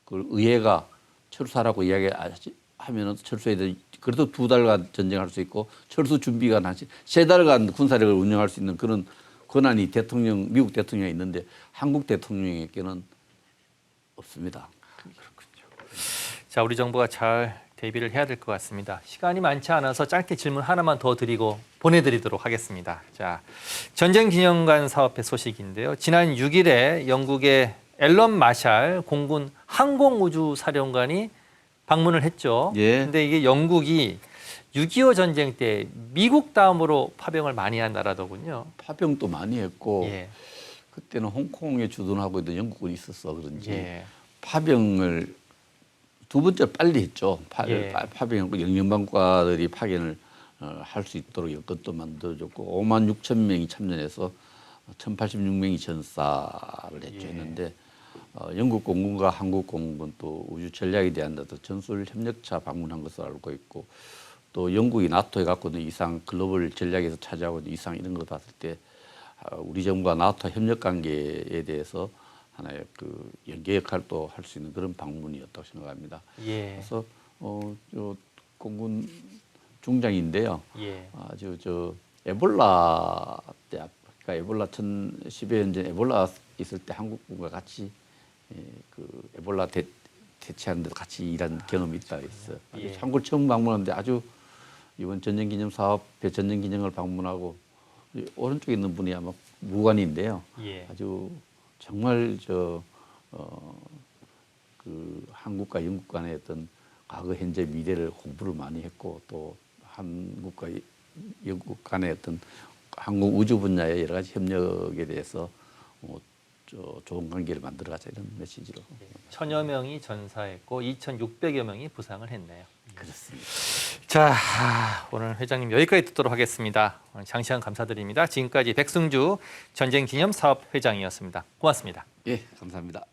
Speaker 2: 그걸 의회가 철수하라고 이야기하면 철수해야 돼. 그래도 2달간 전쟁할 수 있고 철수 준비가 한 3달간 군사력을 운영할 수 있는 그런 권한이 미국 대통령에 있는데 한국 대통령에게는 없습니다.
Speaker 1: 그렇군요. 자, 우리 정부가 잘 대비를 해야 될 것 같습니다. 시간이 많지 않아서 짧게 질문 하나만 더 드리고 보내드리도록 하겠습니다. 자, 전쟁기념관 사업회 소식인데요. 지난 6일에 영국의 앨런 마샬 공군 항공우주사령관이 방문을 했죠. 근데 이게 영국이 6.25 전쟁 때 미국 다음으로 파병을 많이 한 나라더군요.
Speaker 2: 파병도 많이 했고 그때는 홍콩에 주둔하고 있던 영국군이 있어서 그런지 파병을 2번째 빨리 했죠. 파병 영연방과들이 파견을 할 수 있도록 여건도 만들어줬고 5만 6천 명이 참전해서 1,086명이 전사를 했는데 영국 공군과 한국 공군 또 우주 전략에 대한 데도 전술 협력차 방문한 것으로 알고 있고 또 영국이 나토에 갖고 있는 이상 글로벌 전략에서 차지하고 있는 이상 이런 거 봤을 때 우리 정부가 나토 협력 관계에 대해서 하나의 그 연계 역할도 할 수 있는 그런 방문이었다고 생각합니다. 그래서 공군 중장인데요.
Speaker 1: 예.
Speaker 2: 아주 에볼라 때, 그러니까 에볼라 10여 년 전 에볼라 있을 때 한국과 같이 그 에볼라 대체하는 데도 같이 일한 경험이 있다 있어.
Speaker 1: 예.
Speaker 2: 한국을 처음 방문하는데 아주 이번 전쟁기념 사업회 전쟁기념을 방문하고 오른쪽에 있는 분이 아마 무관인데요.
Speaker 1: 예.
Speaker 2: 아주 정말 그 한국과 영국 간의 어떤 과거, 현재, 미래를 공부를 많이 했고 또 한국과 영국 간의 어떤 항공 우주 분야의 여러 가지 협력에 대해서 좋은 관계를 만들어가자 이런 메시지로.
Speaker 1: 1000여 명이 전사했고 2,600여 명이 부상을 했네요.
Speaker 2: 그렇습니다.
Speaker 1: 자, 오늘 회장님 여기까지 듣도록 하겠습니다. 오늘 장시간 감사드립니다. 지금까지 백승주 전쟁기념사업회장이었습니다. 고맙습니다.
Speaker 2: 예, 감사합니다.